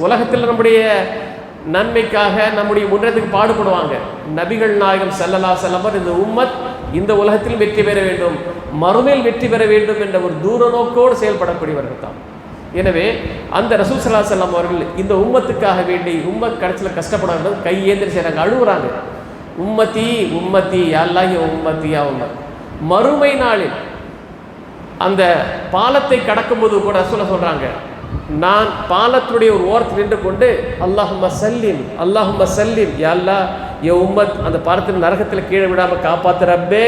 உலகத்தில் நம்முடைய நன்மைக்காக நம்முடைய முன்னேற்றத்துக்கு பாடுபடுவாங்க. நபிகள் நாயகம் ஸல்லல்லாஹு அலைஹி வஸல்லம் இந்த உம்மத் இந்த உலகத்தில் வெற்றி பெற வேண்டும், மறுமையில் வெற்றி பெற வேண்டும் என்ற ஒரு தூர நோக்கோடு செயல்படக்கூடியவர்கள் தான். எனவே அந்த ரசூல் ஸல்லல்லாஹு அலைஹி வஸல்லம் அவர்கள் இந்த உம்மத்துக்காக வேண்டி உம்மத் கடைசியில் கஷ்டப்படாது கையேந்திரி செய்கிறாங்க, அழுகுறாங்க. உம்மத்தி உம்மத்தி அல்லாஹ் உம்மத்தி யா உம்மத். மறுமை நாளில் அந்த பாலத்தை கடக்கும்போது கூட ரசூலுல்லாஹ் சொல்கிறாங்க, நான் பாலத்துடைய ஒரு ஓரத்தில் நின்று கொண்டு அல்லாஹும்ம சல்லிம் அல்லாஹும்ம சல்லிம் யா அல்லாஹ் என் உம்மத் அந்த பாலத்தில் நரகத்தில் கீழே விடாமல் காப்பாற்று ரப்பே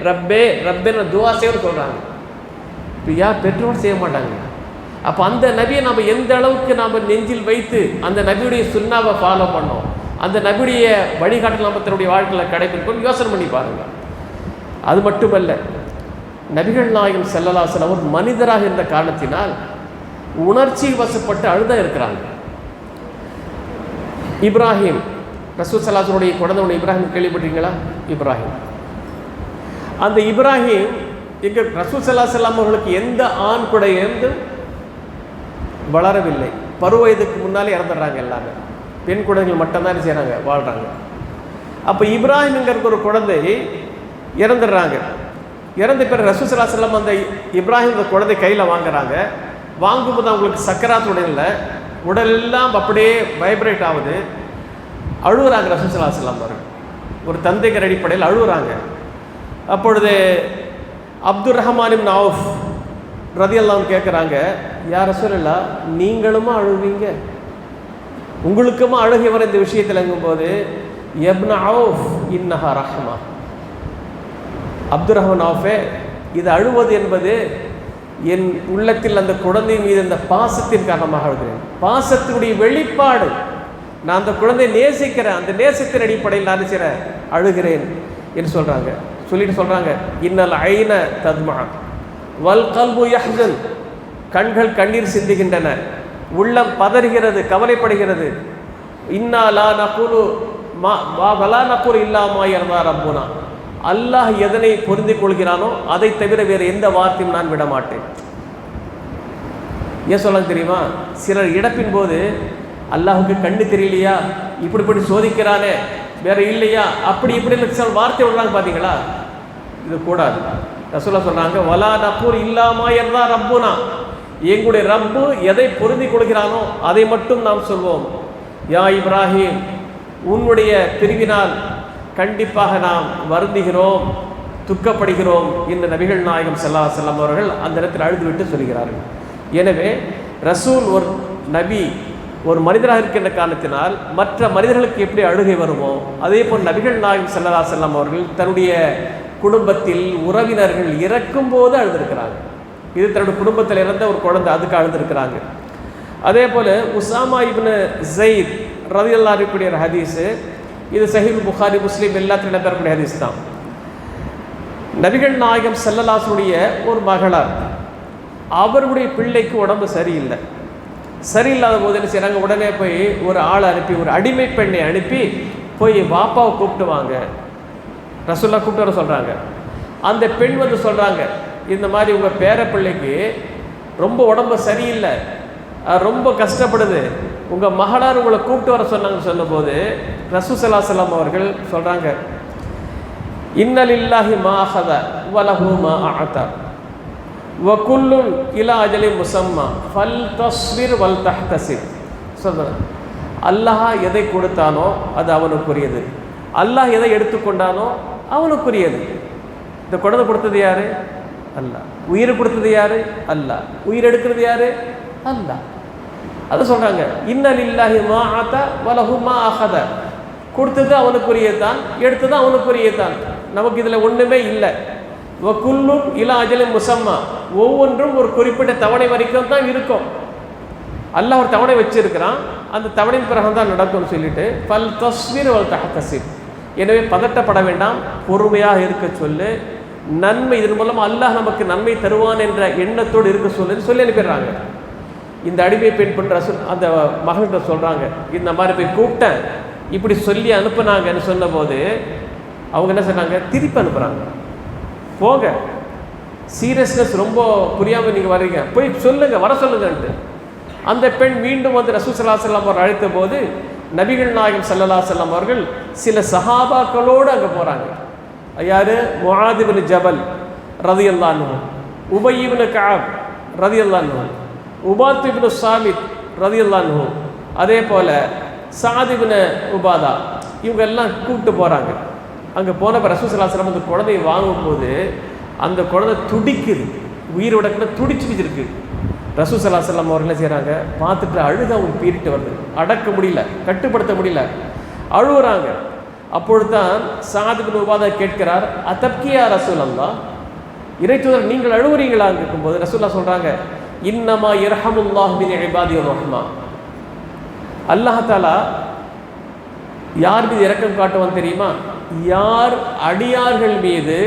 ரப்பே ரப்பேன்னு துஆ செய்யணும்னு சொல்கிறாங்க. இப்போ யார் பெற்றோர் செய்ய மாட்டாங்க. அப்போ அந்த நபியை நம்ம எந்த அளவுக்கு நாம் நெஞ்சில் வைத்து அந்த நபியுடைய சுன்னாவை ஃபாலோ பண்ணோம், அந்த நபியுடைய வழிகாட்டல் நம்ம தன்னுடைய வாழ்க்கையில் கடைபிடிக்கணும் யோசனை பண்ணி பாருங்கள். அது மட்டுமல்ல, நபிகள் நாயகம் ஸல்லல்லாஹு அலைஹி வஸல்லம் ஒரு மனிதராக இருந்த காரணத்தினால் உணர்ச்சி வசப்பட்டு அழுத இருக்கிறாங்க. இப்ராஹிம் ரசூல் ஸல்லல்லாஹு அலைஹி வஸல்லம் குழந்தை இப்ராஹிம் கேள்விப்பட்டீங்களா? இப்ராஹிம், அந்த இப்ராஹிம் எங்கள் ரசூல் ஸல்லல்லாஹு அலைஹி வஸல்லம் அவர்களுக்கு எந்த ஆண் குடையிலிருந்து வளரவில்லை. பருவ வயதுக்கு முன்னாலே இறந்துடுறாங்க எல்லாமே. பெண் குழந்தைகள் மட்டும்தான் செய்கிறாங்க, வாழ்கிறாங்க. அப்போ இப்ராஹிம்ங்கிறது ஒரு குழந்தை இறந்துடுறாங்க. இறந்த பிறகு ரசூல் ஸல்லல்லாஹு அலைஹி வஸல்லம் அந்த இப்ராஹிம் அந்த குழந்தை கையில் வாங்குறாங்க. வாங்கும்போது அவங்களுக்கு சக்கராத் உடலில் உடலெல்லாம் அப்படியே வைப்ரேட் ஆகுது. அழுகுறாங்க ரசூல் ஸல்லல்லாஹு அலைஹி வஸல்லம் அவர்கள். ஒரு தந்தைங்கிற அடிப்படையில் அழுகுறாங்க. அப்பொழுது அப்துர் ரஹ்மான் இப்னு அவுஃப் ரலியல்லாஹு அன்ஹு கேட்குறாங்க, யா ரசூலல்லாஹ், நீங்களுமா அழுவீங்க? உங்களுக்குமா அழுகை வர இந்த விஷயத்தில் எங்கும்போது, இப்னு அவுஃப் இன்னஹா ரஹ்மா, அப்துர் ரஹ்மான் அவுஃபே, இது அழுவது என்பது என் உள்ளத்தில் அந்த குழந்தை மீது அந்த பாசத்தின் காரணமாக அழுகிறேன். பாசத்தினுடைய வெளிப்பாடு. நான் அந்த குழந்தையை நேசிக்கிறேன், அந்த நேசத்தின் அடிப்படையில் நான் செய்கிறேன், அழுகிறேன் என்று சொல்கிறாங்க. சொல்லிட்டு சொல்கிறாங்க, இன்னல் ஐன தத்மா வல் கல்பு யஹ்சன், கண்கள் கண்ணீர் சிந்துகின்றன, உள்ளம் பதறுகிறது, கவலைப்படுகிறது. இன்னா லா நகுலு வலா நகுலு இல்லா மா யர்தா ரப்புனா, அல்லாஹ் எதனை பொருந்தி கொள்கிறானோ அதை தவிர வேறு எந்த வார்த்தையும் நான் விட மாட்டேன். ஏன் சொல்ல தெரியுமா? சிலர் இழப்பின் போது அல்லாஹுக்கு கண்ணு தெரியலையா, இப்படி சோதிக்கிறானே, வேற இல்லையா, அப்படி சில வார்த்தை விடுறாங்க. பார்த்தீங்களா? இது கூடாது. ரசூலுல்லாஹ் சொல்றாங்க, வலா நகூல் இல்லாமா யர்தா ரப்புனா, எங்களுடைய ரப்பு எதை பொருந்தி கொள்கிறானோ அதை மட்டும் நாம் சொல்வோம். யா இப்ராஹிம், உன்னுடைய பிரிவினால் கண்டிப்பாக நாம் வருந்துகிறோம், துக்கப்படுகிறோம் என்று நபிகள் நாயகம் ஸல்லல்லாஹு அலைஹி வஸல்லம் அவர்கள் அந்த இடத்தில் அழுதுவிட்டு சொல்கிறார்கள். எனவே ரசூல் ஒரு நபி, ஒரு மனிதராக இருக்கின்ற காரணத்தினால் மற்ற மனிதர்களுக்கு எப்படி அழுகை வருமோ அதே போல் நபிகள் நாயகம் ஸல்லல்லாஹு அலைஹி வஸல்லம் அவர்கள் தன்னுடைய குடும்பத்தில் உறவினர்கள் இறக்கும் போது அழுந்திருக்கிறாங்க. இது தன்னுடைய குடும்பத்தில் இறந்த ஒரு குழந்தை, அதுக்கு அழுந்திருக்கிறாங்க. அதே போல் உசாமா இப்னு ஸைத் ரலியல்லாஹு அன்ஹு கூடிய ஹதீஸு, இது சஹீஹ் புகாரி முஸ்லீம் எல்லாத்திலும் இடம்பெறக்கூடிய ஹதீஸ் தான். நபிகள் நாயகம் ஸல்லல்லாஹு அலைஹி வஸல்லம் ஒரு மகளார், அவருடைய பிள்ளைக்கு உடம்பு சரியில்லாத போது என்ன செய்கிறாங்க, உடனே போய் ஒரு ஆளை அனுப்பி, ஒரு அடிமை பெண்ணை அனுப்பி போய் வாப்பாவை கூப்பிட்டு வாங்க, ரசூலுல்லாஹ் கூப்பிட்டு வர சொல்கிறாங்க. அந்த பெண் வந்து சொல்கிறாங்க, இந்த மாதிரி உங்கள் பேர பிள்ளைக்கு ரொம்ப உடம்பு சரியில்லை, ரொம்ப கஷ்டப்படுது, உங்கள் மகளார் உங்களை கூப்பிட்டு வர சொன்னாங்கன்னு சொல்லும்போது ரசூல் ஸல்லல்லாஹு அலைஹி வஸல்லம் அவர்கள் சொல்கிறாங்க, இன்னலில்லாஹி மா அஹத வலஹு மா அஅதா வகுல்லுன் இலா அஜலி முசம்மா ஃபல் தஸ்பிர் வல் தஹ்தசிப். சொல்கிறாங்க, அல்லாஹ் எதை கொடுத்தானோ அது அவனுக்குரியது, அல்லாஹ் எதை எடுத்துக்கொண்டானோ அவனுக்குரியது. இந்த குழந்தை கொடுத்தது யாரு? அல்லாஹ். உயிர் கொடுத்தது யாரு? அல்லாஹ். உயிர் எடுக்கிறது யாரு? அல்லாஹ். அதை சொல்கிறாங்க, இன்னலில்லாஹி மா அஅதா வலஹு மா அஹத, கொடுத்தது அவனுக்குரியதான், எடுத்தது அவனுக்குரியதான், நமக்கு இதில் ஒன்றுமே இல்லை. வகுல்லும் இலா அஜலின் முசம்மா, ஒவ்வொன்றும் ஒரு குறிப்பிட்ட தவணை வரைக்கும் தான் இருக்கும். அல்லாஹ் ஒரு தவணை வச்சிருக்கிறான், அந்த தவணையின் பிறகு தான் நடக்கும்னு சொல்லிட்டு ஃபல் தஸ்பிர் வல் தஹ்தசிப், எனவே பதட்டப்பட வேண்டாம், பொறுமையாக இருக்க சொல்லு, நன்மை இதன் மூலம் அல்லாஹ் நமக்கு நன்மை தருவான் என்ற எண்ணத்தோடு இருக்க சொல்லி அனுப்பிடுறாங்க. இந்த அடிமை பெண் பண்ணுற அந்த மகன்கிட்ட சொல்கிறாங்க, இந்த மாதிரி போய் கூப்பிட்டேன், இப்படி சொல்லி அனுப்புனாங்கன்னு சொன்னபோது அவங்க என்ன சொன்னாங்க, திருப்பி அனுப்புகிறாங்க, போங்க, சீரியஸ்னஸ் ரொம்ப புரியாமல் நீங்கள் வர்றீங்க, போய் சொல்லுங்கள், வர சொல்லுங்கன்ட்டு. அந்த பெண் மீண்டும் வந்து ரசூல் ஸல்லல்லாஹு அலைஹி வஸல்லம் அவர் அழைத்த போது நபிகள் நாயகம் ஸல்லல்லாஹு அலைஹி வஸல்லம் அவர்கள் சில சஹாபாக்களோடு அங்கே போகிறாங்க. யார்? முஆத் இப்னு ஜபல் ரலியல்லாஹு அன்ஹு, உபய் இப்னு கஅப் ரலியல்லாஹு அன்ஹு, உபாத் இப்னு சாமித் ரலியல்லாஹு அன்ஹு, அதே போல் சாத் இப்னு உபாதா, இவங்க எல்லாம் கூப்பிட்டு போகிறாங்க. அங்கே போனப்போ ரசூல் ஸல்லல்லாஹு அலைஹி வஸல்லம் அந்த குழந்தையை வாங்கும்போது அந்த குழந்தை துடிக்குது, உயிர் உடக்குன்னு துடிச்சுக்கிட்டு இருக்கு. ரசூல் ஸல்லல்லாஹு அலைஹி வஸல்லம் அவர்கள் செய்கிறாங்க, பார்த்துட்டு அழுக அவங்க பீறிட்டு வருது, அடக்க முடியல, கட்டுப்படுத்த முடியல, அழுகுறாங்க. அப்பொழுது தான் சாத் இப்னு உபாதா கேட்கிறார், அதப்கியா ரசூலல்லாஹ், இறைத்தூதர் நீங்கள் அழுகுறீங்களான்னு இருக்கும்போது ரசூலுல்லாஹ் சொல்கிறாங்க, இன்னமா யர்ஹமுல்லாஹு மின் இபாதிர் ரஹ்மா, அல்லாஹ் தஆலா யார் மீது இரக்கம் காட்டுவான் தெரியுமா? யார் அடியார்கள் மீது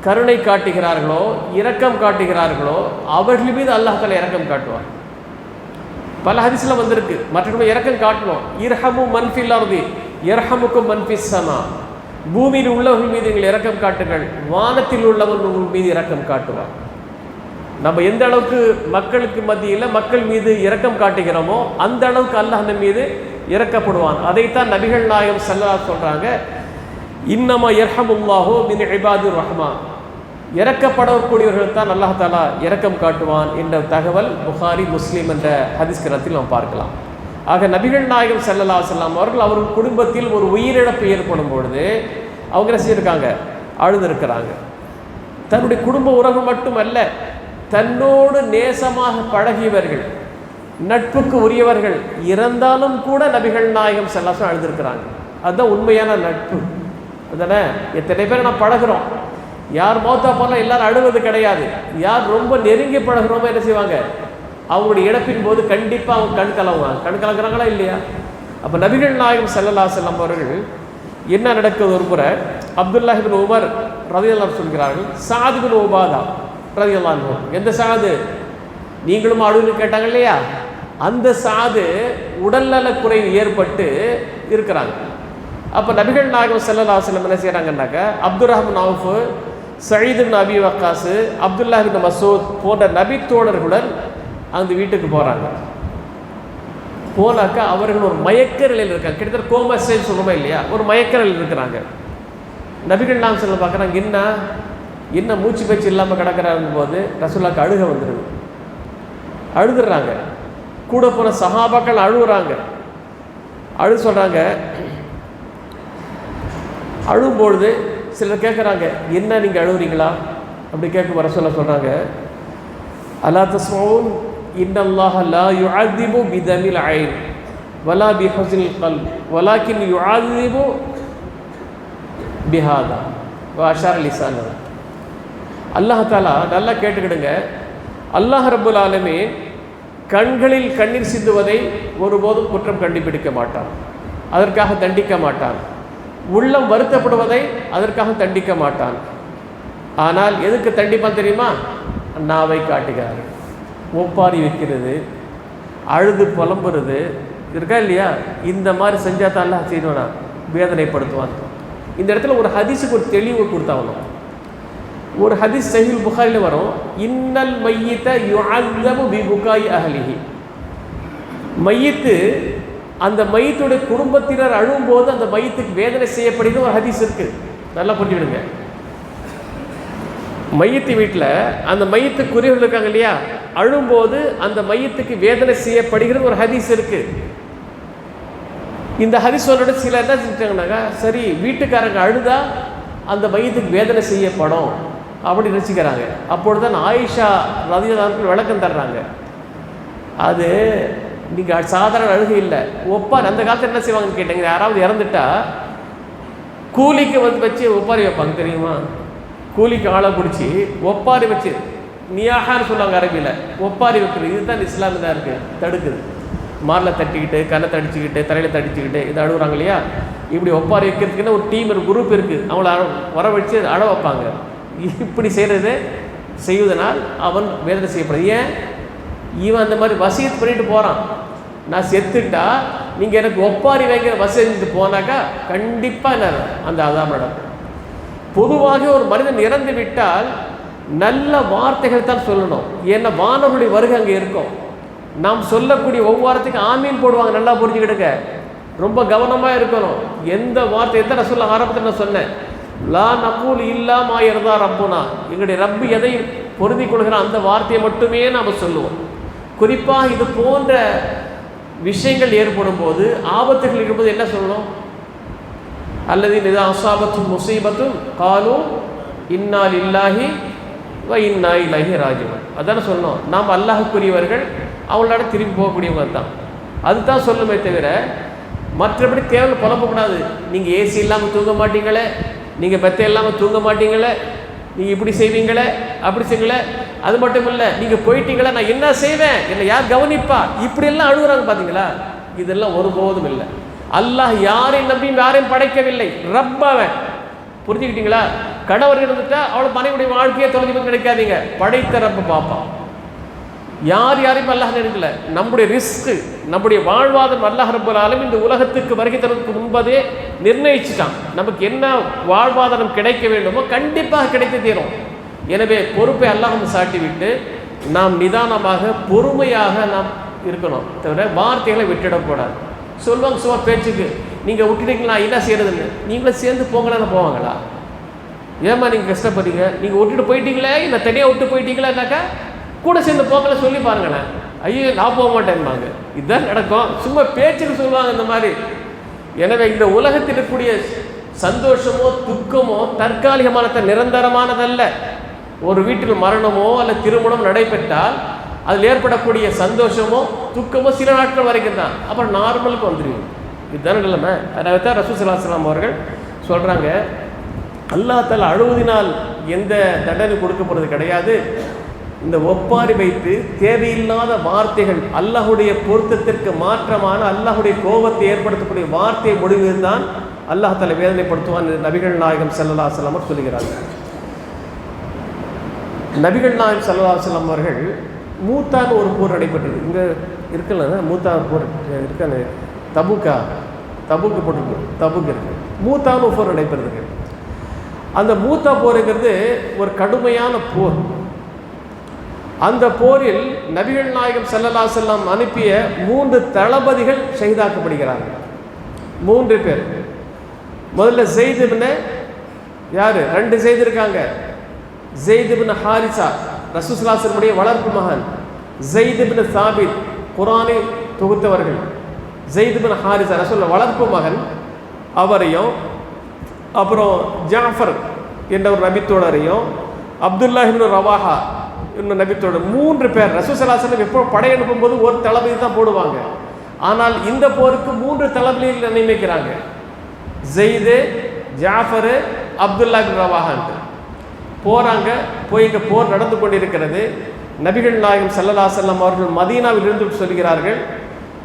கருணை காட்டுகிறார்களோ, இரக்கம் காட்டுகிறார்களோ, அவர்கள் மீது அல்லாஹ் தஆலா இரக்கம் காட்டுவான். பல ஹதீஸ்ல வந்திருக்கு, மற்றவர்கள் இரக்கம் காட்டணும், இர்ஹமு மன் ஃபில் அர்தி யர்ஹமுக்கும் மன் ஃபிஸ் ஸமா, பூமியில் உள்ளவர்கள் மீது நீங்கள் இரக்கம் காட்டுங்கள், வானத்தில் உள்ளவர்கள் மீது இரக்கம் காட்டுவார். நம்ம எந்த அளவுக்கு மக்களுக்கு மத்தியில் மக்கள் மீது இரக்கம் காட்டுகிறோமோ அந்த அளவுக்கு அல்லாஹ் நம்ம மீது இரக்கப்படுவான். அதைத்தான் நபிகள் நாயகம் ஸல்லல்லாஹு அலைஹி வஸல்லம் சொல்கிறாங்க, இன்னமா யர்ஹமுல்லாஹு மின் இபாதிர் ரஹ்மா, இறக்கப்படக்கூடியவர்கள் தான் அல்லாஹ் தஆலா இரக்கம் காட்டுவான் என்ற தகவல் புகாரி, முஸ்லீம் என்ற ஹதீஸ் கிரந்தத்தில் நாம் பார்க்கலாம். ஆக நபிகள் நாயகம் ஸல்லல்லாஹு அலைஹி வஸல்லம் அவர்கள் குடும்பத்தில் ஒரு உயிரிழப்பு ஏற்படும் பொழுது அவங்க என்ன செஞ்சிருக்காங்க? அழுதுருக்கிறாங்க. தன்னுடைய குடும்ப உறவு மட்டுமல்ல, தன்னோடு நேசமாக பழகியவர்கள், நட்புக்கு உரியவர்கள் இறந்தாலும் கூட நபிகள் நாயகம் ஸல்லல்லாஹு அலைஹி வஸல்லம் அழுதுருக்கிறாங்க. அதுதான் உண்மையான நட்பு. அதானே? எத்தனை பேர் நான் பழகிறோம், யார் மௌத்தா போனால் எல்லாரும் அழுவது கிடையாது. யார் ரொம்ப நெருங்கி பழகிறோமோ என்ன செய்வாங்க? அவங்களுடைய இழப்பின் போது கண்டிப்பாக அவங்க கண் கலங்குறாங்களா இல்லையா? அப்போ நபிகள் நாயகம் ஸல்லல்லாஹு அலைஹி வஸல்லம் அவர்கள் என்ன நடக்குது? ஒரு முறை அப்துல்லாஹ் இப்னு உமர் ரலியல்லாஹு அன்ஹு சொல்கிறார்கள், சஅத் இப்னு உபாதா ரலியல்லாஹு அன்ஹு, எந்த சஅத்? நீங்களும் அழுதுன்னு கேட்டாங்க இல்லையா, அந்த சஅத் உடல்நல குறைவு ஏற்பட்டு இருக்கிறாங்க. அப்போ நபிகள் நாயகம் ஸல்லல்லாஹு அலைஹி வஸல்லம் என்ன செய்கிறாங்கன்னாக்க, அப்துர்ரஹ்மான் அவுஃப், சயீத் இப்னு அபி வக்காஸ், அப்துல்லாஹ் இப்னு மஸ்ஊத் போன்ற நபி தோழர்களுடன் அந்த வீட்டுக்கு போகிறாங்க. போனாக்கா அவர்கள் ஒரு மயக்க நிலையில் இருக்காங்க. கிட்டத்தட்ட கோமா ஸ்டேஜ் சொல்லுமா இல்லையா, ஒரு மயக்க நிலையில் இருக்கிறாங்க. நபிகள் நாயகம் ஸல்லல்லாஹு அலைஹி வஸல்லம் பார்க்குறாங்க, என்ன மூச்சு பேச்சு இல்லாமல் கிடக்கிறாங்க போது ரசூலுல்லாஹ்க்கு அழுக வந்துடுது. அழுதுறாங்க. கூட போன சஹாபாக்கள் அழுகுறாங்க. சொல்கிறாங்க. அழும்பொழுது சிலர் கேட்குறாங்க, என்ன நீங்கள் அழுகுறீங்களா அப்படி கேட்க ரசூலுல்லாஹ் சொல்கிறாங்க, அலா தஸ்மஊன் இன்னல்லாஹ லா யுஅذிபு பிதமில் ஐன் வலா பிஹுஸ்னில் கல்ப் வலாக்கின் யுஅذிபு பிஹாதா வஅஷார லிசான். அல்லாஹ் தஆலா நல்லா கேட்டுக்கிடுங்க, அல்லாஹ் ரப்புல் ஆலமீன் கண்களில் கண்ணீர் சிந்துவதை ஒருபோதும் குற்றம் கண்டுபிடிக்க மாட்டான், அதற்காக தண்டிக்க மாட்டான். உள்ளம் வருத்தப்படுவதை அதற்காக தண்டிக்க மாட்டான். ஆனால் எதுக்கு தண்டிப்பான் தெரியுமா? நாவை காட்டுகிறார், ஒப்பாரி வைக்கிறது, அழுது புலம்புறது இருக்கா இல்லையா, இந்த மாதிரி செஞ்சால் தான் அல்லாஹ் செய்வானா, வேதனைப்படுத்துவான். இந்த இடத்துல ஒரு ஹதீஸுக்கு ஒரு தெளிவு கொடுத்தாகணும். ஒரு ஹதீஸ் சஹீஹ் புகாரியில் வரும், இன்னல் மையித யுஅذபு பிபுகாய் அஹ்லிஹி. மையத்து, அந்த மையத்துடைய குடும்பத்தினர் அழும்போது அந்த மையத்துக்கு வேதனை செய்யப்படுகிறது ஒரு ஹதீஸ் இருக்குது. நல்லா புரிஞ்சுக்கிடுங்க. மையத்து வீட்டில் அந்த மையத்துக்குரியவர்கள் இருக்காங்க இல்லையா, அழும்போது அந்த மையத்துக்கு வேதனை செய்யப்படுகிறது ஒரு ஹதீஸ் இருக்குது. இந்த ஹதீஸ் சொல்லோட சில என்ன செஞ்சாங்கன்னாக்கா, சரி வீட்டுக்காரங்க அழுதா அந்த மையத்துக்கு வேதனை செய்யப்படும் அப்படி நினச்சிக்கிறாங்க. அப்பொழுது தான் ஆயிஷா ரலியல்லாஹு அன்ஹா விளக்கம் தர்றாங்க, அது நீங்கள் சாதாரண அழுகை இல்லை, ஒப்பாரி. அந்த காலத்தில் என்ன செய்வாங்கன்னு கேட்டீங்க, யாராவது இறந்துட்டா கூலிக்கு வச்சு ஒப்பாரி வைப்பாங்க தெரியுமா? கூலிக்கு ஆளை பிடிச்சி ஒப்பாரி வச்சு, நியாகான்னு சொல்லுவாங்க அரபியில், ஒப்பாரி வைக்கிறது. இதுதான் இஸ்லாமில் தான் இருக்குது, தடுக்குது. மாரில் தட்டிக்கிட்டு, கண்ணை தடிச்சுக்கிட்டு, தலையில் தடிச்சுக்கிட்டு இது அழுகுறாங்க இல்லையா, இப்படி ஒப்பாரி வைக்கிறதுக்குன்னு ஒரு டீம், ஒரு குரூப் இருக்குது, அவங்கள வர வச்சு அழ வைப்பாங்க. இப்படி செய்வதனால் அவன் வேதனை செய்யப்படுது. ஏன்? இவன் அந்த மாதிரி வசியத்து பண்ணிட்டு போகிறான். நான் செத்துட்டா நீங்கள் எனக்கு ஒப்பாரி வைக்கிற வசி செஞ்சுட்டு போனாக்கா கண்டிப்பாக என்ன அந்த அதான் நடக்கும். பொதுவாக ஒரு மனிதன் இறந்து விட்டால் நல்ல வார்த்தைகள் தான் சொல்லணும். ஏன்னா வானவருடைய வருகை அங்கே இருக்கும். நாம் சொல்லக்கூடிய ஒவ்வொருத்தையும் ஆமீன் போடுவாங்க. நல்லா புரிஞ்சுக்கிடுங்க, ரொம்ப கவனமாக இருக்கணும். எந்த வார்த்தை எத்தனை சொல்ல ஆரம்பத்தில் நான் சொன்னேன், லா நகூல் இல்லா மா யர்தா ரப்புனா, எங்களுடைய ரப்பு எதை பொருந்திக் கொள்கிறான் அந்த வார்த்தையை மட்டுமே நாம் சொல்லுவோம். குறிப்பாக இது போன்ற விஷயங்கள் ஏற்படும் போது, ஆபத்துகள் இருக்கும்போது என்ன சொல்லணும்? அல்லது இதா அஸாபத்தும் முஸீபத்தும் காலு இன்னா லில்லாஹி வ இன்னா இலைஹி ராஜிஊன். அதான சொல்லணும். நாம் அல்லாஹ்வுக்குரியவர்கள், அவங்களோட திரும்பி போகக்கூடியவங்க தான். அதுதான் சொல்லுமே தவிர மற்றபடி தேவையில் புலம்பக்கூடாது. நீங்கள் ஏசி இல்லாமல் தூங்க மாட்டீங்களே, நீங்கள் பெத்தை இல்லாமல் தூங்க மாட்டீங்களே, நீங்கள் இப்படி செய்வீங்களே, அப்படி செய்வீங்களே, அது மட்டும் இல்லை நீங்கள் போயிட்டீங்களே, நான் என்ன செய்வேன், என்னை யார் கவனிப்பா, இப்படியெல்லாம் அழுகுறாங்க பார்த்தீங்களா? இதெல்லாம் ஒருபோதும் இல்லை. அல்லாஹ் யாரையும் நம்பியும் யாரையும் படைக்கவில்லை, ரப்பவன். புரிஞ்சுக்கிட்டீங்களா? கணவர் இருந்துட்டா அவளை மனைவியுடைய வாழ்க்கையை தொலைஞ்சு போய் நினைக்காதீங்க, படைத்த ரப்ப பார்ப்பான். யாரையும் அல்லாஹ் நினைக்கல. நம்முடைய ரிஸ்க், நம்முடைய வாழ்வாதாரம் அல்லாஹ் ரப்பல் ஆலமீன் இந்த உலகத்துக்கு வருகை தரதுக்கு முன்பதே நிர்ணயிச்சுட்டான். நமக்கு என்ன வாழ்வாதாரம் கிடைக்க வேண்டுமோ கண்டிப்பாக கிடைத்து தீரும். எனவே பொறுப்பை அல்லாஹ் சாட்டிவிட்டு நாம் நிதானமாக பொறுமையாக நாம் இருக்கணும். தவிர வார்த்தைகளை விட்டுடக்கூடாது. சொல்லுவாங்க சும்மா பேச்சுக்கு, நீங்கள் விட்டுட்டீங்களா என்ன செய்யறதுன்னு, நீங்களும் சேர்ந்து போங்களான்னு போவாங்களா? ஏம்மா நீங்கள் கஷ்டப்படுறீங்க, நீங்கள் விட்டுட்டு போயிட்டீங்களே, இல்லை தனியாக விட்டு போயிட்டீங்களான்னாக்கா கூட சேர்ந்து போக்கல சொல்லி பாருங்களேன். ஐயோ நான் போக மாட்டேன்பாங்க. இதுதான் நடக்கும். சும்மா பேச்சுக்கு சொல்லுவாங்க இந்த மாதிரி. எனவே இந்த உலகத்தில் இருக்கக்கூடிய சந்தோஷமோ துக்கமோ தற்காலிகமானத, நிரந்தரமானதல்ல. ஒரு வீட்டில் மரணமோ அல்ல திருமணம் நடைபெற்றால் அதில் ஏற்படக்கூடிய சந்தோஷமோ துக்கமோ சில நாட்கள் வரைக்கும் தான், அப்புறம் நார்மலுக்கு வந்துடுவீங்க. இதுதானே நிலைமை. அதனால தான் ரசூல் ஸல்லல்லாஹு அலைஹி வஸல்லம் அவர்கள் சொல்கிறாங்க, அல்லாஹ் தஆலா அழுவதினால் எந்த தண்டனை கொடுக்கப்படுறது கிடையாது. இந்த ஒப்பாரி வைத்து தேவையில்லாத வார்த்தைகள், அல்லாஹுடைய பொருத்தத்திற்கு மாற்றமான அல்லாஹுடைய கோபத்தை ஏற்படுத்தக்கூடிய வார்த்தையை முடிவு தான் அல்லாஹ் தஆலா வேதனைப்படுத்துவான். நபிகள் நாயகம் ஸல்லல்லாஹு அலைஹி வஸல்லம் சொல்கிறாங்க. நபிகள் நாயகம் ஸல்லல்லாஹு அலைஹி வஸல்லம் அவர்கள் மூத்தான் ஒரு போர் நடைபெற்றது. இங்கே இருக்குல்ல, மூத்தான் போர் இருக்கான, தபுக்கு போட்டு தபுக்கு இருக்கு. மூத்தான் போர் நடைபெறுதுங்க. அந்த மூத்தா போருங்கிறது ஒரு கடுமையான போர். அந்த போரில் நபிகள் நாயகம் ஸல்லல்லாஹு அலைஹி வஸல்லம் அனுப்பிய 3 தளபதிகள் ஷஹீதாக்கப்படுகிறார்கள். 3 பேர். முதல்ல ஸெய்த் இப்னு யார், 2 ஸெய்த் இருக்காங்க. ஸெய்த் இப்னு ஹாரிஸா ரசூல் ஸல்லல்லாஹு அலைஹி வஸல்லம் வளர்ப்பு மகன். ஸெய்த் இப்னு சாபித் குர்ஆனை தொகுத்தவர்கள். ஸெய்த் இப்னு ஹாரிஸா ரசூல் வளர்ப்பு மகன், அவரையும் அப்புறம் ஜாஃபர் என்ற ஒரு நபித்தோழரையும் அப்துல்லாஹ் இப்னு ரவாஹா இன்னும் நபித்தோழர் 3 பேர். ரசூல் ஸல்லல்லாஹு அலைஹி வஸல்லம் எப்போ படை அனுப்பும்போது ஒரு தளபதி தான் போடுவாங்க. ஆனால் இந்த போருக்கு 3 தளபதிகள் நியமிக்கிறாங்க. ஸெய்து, ஜாஃபரு, அப்துல்லா இப்னு ரவாஹான்ட்டு போகிறாங்க. போய் இங்கே போர் நடந்து கொண்டிருக்கிறது. நபிகள் நாயகம் ஸல்லல்லாஹு அலைஹி வஸல்லம் அவர்கள் மதீனாவில் இருந்து சொல்கிறார்கள்,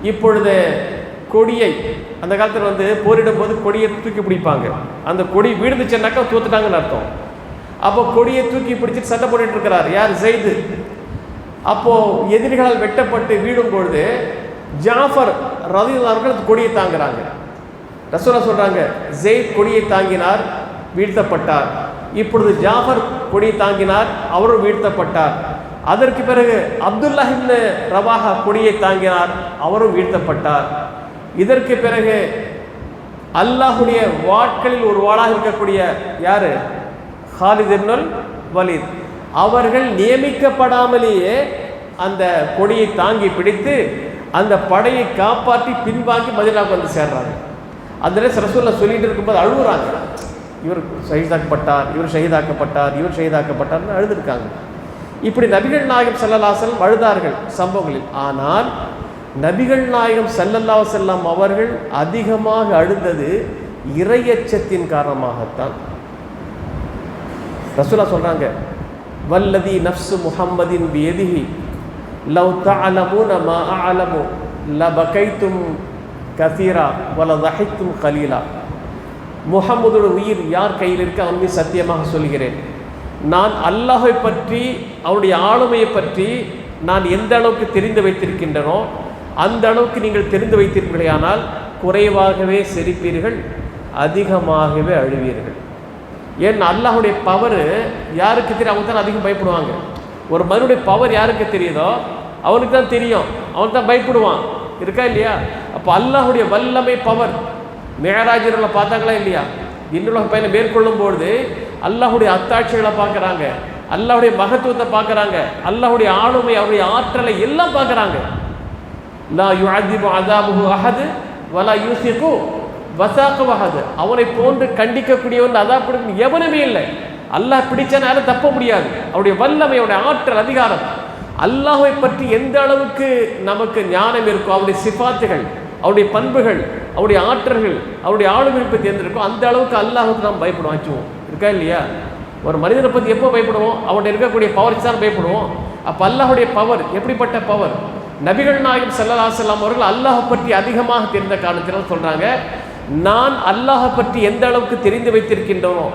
இப்பொழுது கொடியை, அந்த காலத்தில் போரிடும் போது கொடியை தூக்கி பிடிப்பாங்க. அந்த கொடி வீழ்ந்துச்சுன்னாக்கா தோத்துட்டாங்கன்னு அர்த்தம். அப்போ கொடியை தூக்கி பிடிச்சிட்டு சண்டை போட்டுட்டு இருக்கிறார் யார், ஸெய்து. அப்போது எதிரிகளால் வெட்டப்பட்டு வீடும் பொழுது ஜாஃபர் ரலியல்லாஹு அன்ஹு அவர்கள் கொடியை தாங்குறாங்க. ரசூலுல்லாஹ் சொல்கிறாங்க, ஸெய்த் கொடியை தாங்கினார், வீழ்த்தப்பட்டார். இப்பொழுது ஜாஃபர் கொடியை தாங்கினார், அவரும் வீழ்த்தப்பட்டார். அதற்கு பிறகு அப்துல்லாஹ் இப்னு ரவாஹா கொடியை தாங்கினார், அவரும் வீழ்த்தப்பட்டார். இதற்கு பிறகு அல்லாஹுடைய வாட்களில் ஒரு வாளாக இருக்கக்கூடிய யார், ஹாலித் இப்னுல் வலீத், அவர்கள் நியமிக்கப்படாமலேயே அந்த கொடியை தாங்கி பிடித்து அந்த படையை காப்பாற்றி பின்வாங்கி மதீனாவுக்கு வந்து சேர்றாங்க. அந்த ரசூலுல்லாஹ் சொல்லிட்டு இருக்கும்போது அழுகுறாங்க, இவர் ஷஹீதாக்கப்பட்டார், இவர் ஷஹீதாக்கப்பட்டார், இவர் ஷஹீதாக்கப்பட்டார்னு அழுதுருக்காங்க. இப்படி நபிகள் நாயகம் ஸல்லல்லாஹு அலைஹி வஸல்லம் அழுதார்கள் சம்பவங்களில். ஆனால் நபிகள் நாயகம் ஸல்லல்லாஹு அலைஹி வஸல்லம் அவர்கள் அதிகமாக அழுதது இறையச்சத்தின் காரணமாகத்தான். ரசூலுல்லாஹ் சொல்றாங்க, வல்லதி நஃப்சு முஹம்மதின் பியதிஹி லவ் தஅலமுன மா அஅலமு லபகைத்தும் கஸீரா வல தஹிக்தும் கலீலா. முஹம்மதோட உயிர் யார் கையில் இருக்க அவன் மீது சத்தியமாக சொல்கிறேன், நான் அல்லாஹை பற்றி அவருடைய ஆளுமையை பற்றி நான் எந்த அளவுக்கு தெரிந்து வைத்திருக்கின்றனோ அந்த அளவுக்கு நீங்கள் தெரிந்து வைத்திருப்பீர்களானால் குறைவாகவே சிரிப்பீர்கள், அதிகமாகவே அழுவீர்கள். ஏன் அல்லாஹுடைய பவர் யாருக்கு தெரியும், அவங்க தான் அதிகம் பயப்படுவாங்க. ஒரு மனுடைய பவர் யாருக்கு தெரியுதோ அவனுக்கு தான் தெரியும், அவன் தான் பயப்படுவான், இருக்கா இல்லையா? அப்போ அல்லாஹுடைய வல்லமை பவர் மேராஜரில் பார்த்தாங்களா இல்லையா? இன்னுலக பயணம் மேற்கொள்ளும் பொழுது அல்லாஹுடைய அத்தாட்சிகளை பார்க்குறாங்க, அல்லாஹுடைய மகத்துவத்தை பார்க்குறாங்க, அல்லாஹுடைய ஆளுமை, அவருடைய ஆற்றலை எல்லாம் பார்க்குறாங்க. லா யுஅதிபு அஸாபுஹு அஹது வலா யூசிகு வஸாக அஹது. அவனை போன்று கண்டிக்கக்கூடியவன் அதாபுடன் எவனுமே இல்லை. அல்லாஹ் பிடிச்சனால தப்ப முடியாது. அவருடைய வல்லமை, அவருடைய ஆற்றல், அதிகாரம், அல்லாஹை பற்றி எந்த அளவுக்கு நமக்கு ஞானம் இருக்கோ, அவருடைய சிஃபாத்துகள், அவருடைய பண்புகள், அவருடைய ஆற்றல்கள், அவருடைய ஆளுமை பற்றி எந்திருக்கோ அந்த அளவுக்கு அல்லாஹுக்கு நாம் பயப்படுவோம், ஆச்சுவோம், இருக்கா இல்லையா? ஒரு மனிதனை பற்றி எப்போ பயப்படுவோம்? அவருடைய இருக்கக்கூடிய பவர் தான் பயப்படுவோம். அப்போ அல்லாஹுடைய பவர் எப்படிப்பட்ட பவர்? நபிகள் நாயகம் ஸல்லல்லாஹு அலைஹி வஸல்லம் அவர்கள் அல்லாஹை பற்றி அதிகமாக தெரிந்த காரணத்தினால் சொல்கிறாங்க, நான் அல்லாஹை பற்றி எந்த அளவுக்கு தெரிந்து வைத்திருக்கின்றனோ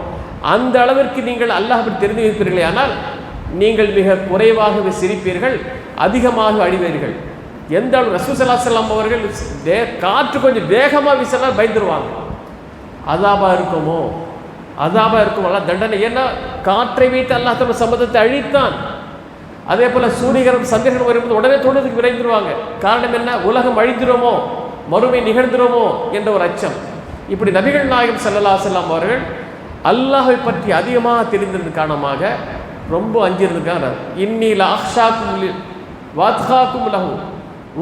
அந்த அளவிற்கு நீங்கள் அல்லாஹை பற்றி தெரிந்து வைப்பீர்களே, ஆனால் நீங்கள் மிக குறைவாகவே சிரிப்பீர்கள், அதிகமாக அழிவீர்கள். எந்த அளவு ரசூல் ஸல்லல்லாஹு அலைஹி வஸல்லம் அவர்கள் காற்று கொஞ்சம் வேகமாக வீசினால் பயந்துருவாங்க. அதாபாக இருக்குமோ, அதாபாக இருக்குமோ, அல்ல தண்டனை. ஏன்னா காற்றை வைத்து அல்லாஹ் தன்னோட சம்மதத்தை அழித்தான். அதே போல் சூரியகரம் சந்திரன் வரும்போது உடனே தொழுதுக்கு விரைந்துருவாங்க. காரணம் என்ன? உலகம் அழிந்துருமோ, மறுமை நிகழ்ந்துருமோ என்ற ஒரு அச்சம். இப்படி நபிகள் நாயகம் ஸல்லல்லாஹு அலைஹி வஸல்லம் அவர்கள் அல்லாஹை பற்றி அதிகமாக தெரிந்தது காரணமாக ரொம்ப அஞ்சிருந்துக்கான இன்னில அக்ஷாக்கும் வாத்காக்கும் லஹு,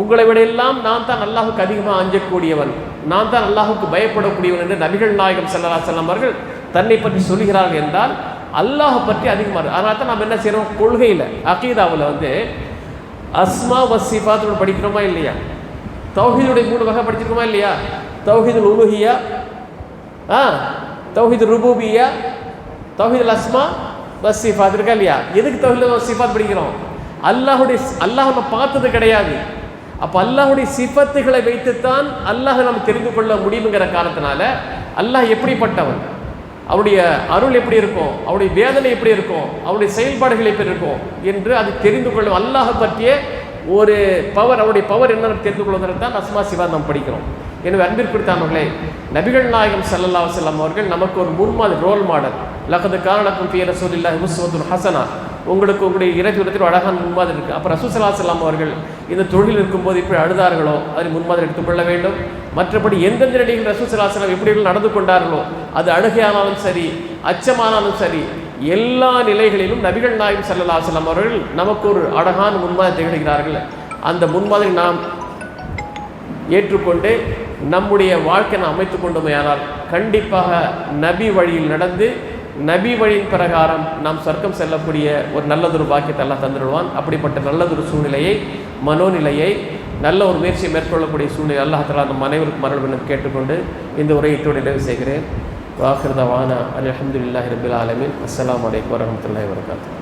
உங்களை விட எல்லாம் நான் தான் அல்லாஹுக்கு அதிகமாக அஞ்சக்கூடியவன், நான் தான் அல்லாஹுக்கு பயப்படக்கூடியவன் என்று நபிகள் நாயகம் ஸல்லல்லாஹு அலைஹி வஸல்லம் அவர்கள் தன்னை பற்றி சொல்கிறார்கள் என்றால் அல்லாஹ் பற்றி அதிகமாக. அதனால தான் நம்ம என்ன செய்கிறோம், கொள்கையில் அகீதாவில் அஸ்மா வசிஃபாத்தோடு படிக்கிறோமா இல்லையா, தௌஹீதுடைய 3 வகை படிச்சிருக்கோமா இல்லையா, தௌஹீதுல் உலூஹியா, தௌஹீதுல் ருபூபியா, தௌஹீதுல் அஸ்மா வசிஃபாத் இருக்கா இல்லையா. எதுக்கு தௌஹீதுல் வசிஃபாத் படிக்கிறோம், அல்லாஹ் நம்ம பார்த்தது கிடையாது. அப்போ அல்லாஹுடைய சிஃபத்துகளை வைத்துத்தான் அல்லாஹ் நம்ம தெரிந்து கொள்ள முடியுங்கிற காரணத்தினால அல்லாஹ் எப்படிப்பட்டவன், அவருடைய அருள் எப்படி இருக்கும், அவருடைய வேதனை எப்படி இருக்கும், அவருடைய செயல்பாடுகள் எப்படி இருக்கும் என்று அது தெரிந்து கொள்ளும். அல்லாஹ் பற்றிய ஒரு பவர், அவருடைய பவர் என்னன்னு தெரிந்து கொள்வதற்கு தான் அஸ்மா சிஃபாத் நாம் படிக்கிறோம். எனவே அன்பிற்குரித்தானவர்களே, நபிகள் நாயகம் ஸல்லல்லாஹு அலைஹி வஸல்லம் அவர்கள் நமக்கு ஒரு முன்மாதிரி, ரோல் மாடல். லகத் கான லக்கும் ஃபீ ரசூலில்லாஹி உஸ்வத்துன் ஹஸனா, உங்களுக்கு உங்களுடைய இறைஜீவிதத்தில் அழகான முன்மாதிரி இருக்குது. அப்போ ரசூல் ஸல்லல்லாஹு அலைஹி வஸல்லம் அவர்கள் இந்த தொழில் இருக்கும்போது இப்படி அழுதார்களோ அதில் முன்மாதிரி எடுத்துக்கொள்ள வேண்டும். மற்றபடி எந்தெந்த நிலையில் ரசூல் ஸல்லல்லாஹு அலைஹி வஸல்லம் எப்படி நடந்து கொண்டார்களோ, அது அழுகையானாலும் சரி, அச்சமானாலும் சரி, எல்லா நிலைகளிலும் நபிகள் நாயகம் ஸல்லல்லாஹு அலைஹி வஸல்லம் அவர்கள் நமக்கு ஒரு அழகான முன்மாதிரி திகழ்கிறார்கள். அந்த முன்மாதிரி நாம் ஏற்றுக்கொண்டு நம்முடைய வாழ்க்கை நாம் அமைத்து கொண்டோமையானால் கண்டிப்பாக நபி வழியில் நடந்து நபி வழியின் பிரகாரம் நாம் சொர்க்கம் செல்லக்கூடிய ஒரு நல்லதொரு பாக்கியத்தை எல்லாம் தந்துடுவான். அப்படிப்பட்ட நல்லதொரு சூழ்நிலையை, மனோநிலையை, நல்ல ஒரு முயற்சியை மேற்கொள்ளக்கூடிய சூழ்நிலை அல்லாஹ் தஆலா நம் அனைவருக்கும் அருள் வேண்டும் கேட்டுக்கொண்டு இந்த உரையிட்டோடு நிறைவு செய்கிறேன். வாஹிர் தவானா அல்ஹம்துலில்லாஹி ரப்பில் ஆலமீன். அஸ்ஸலாமு அலைக்கும் வரஹ்மத்துல்லாஹி வபரகாத்துஹு.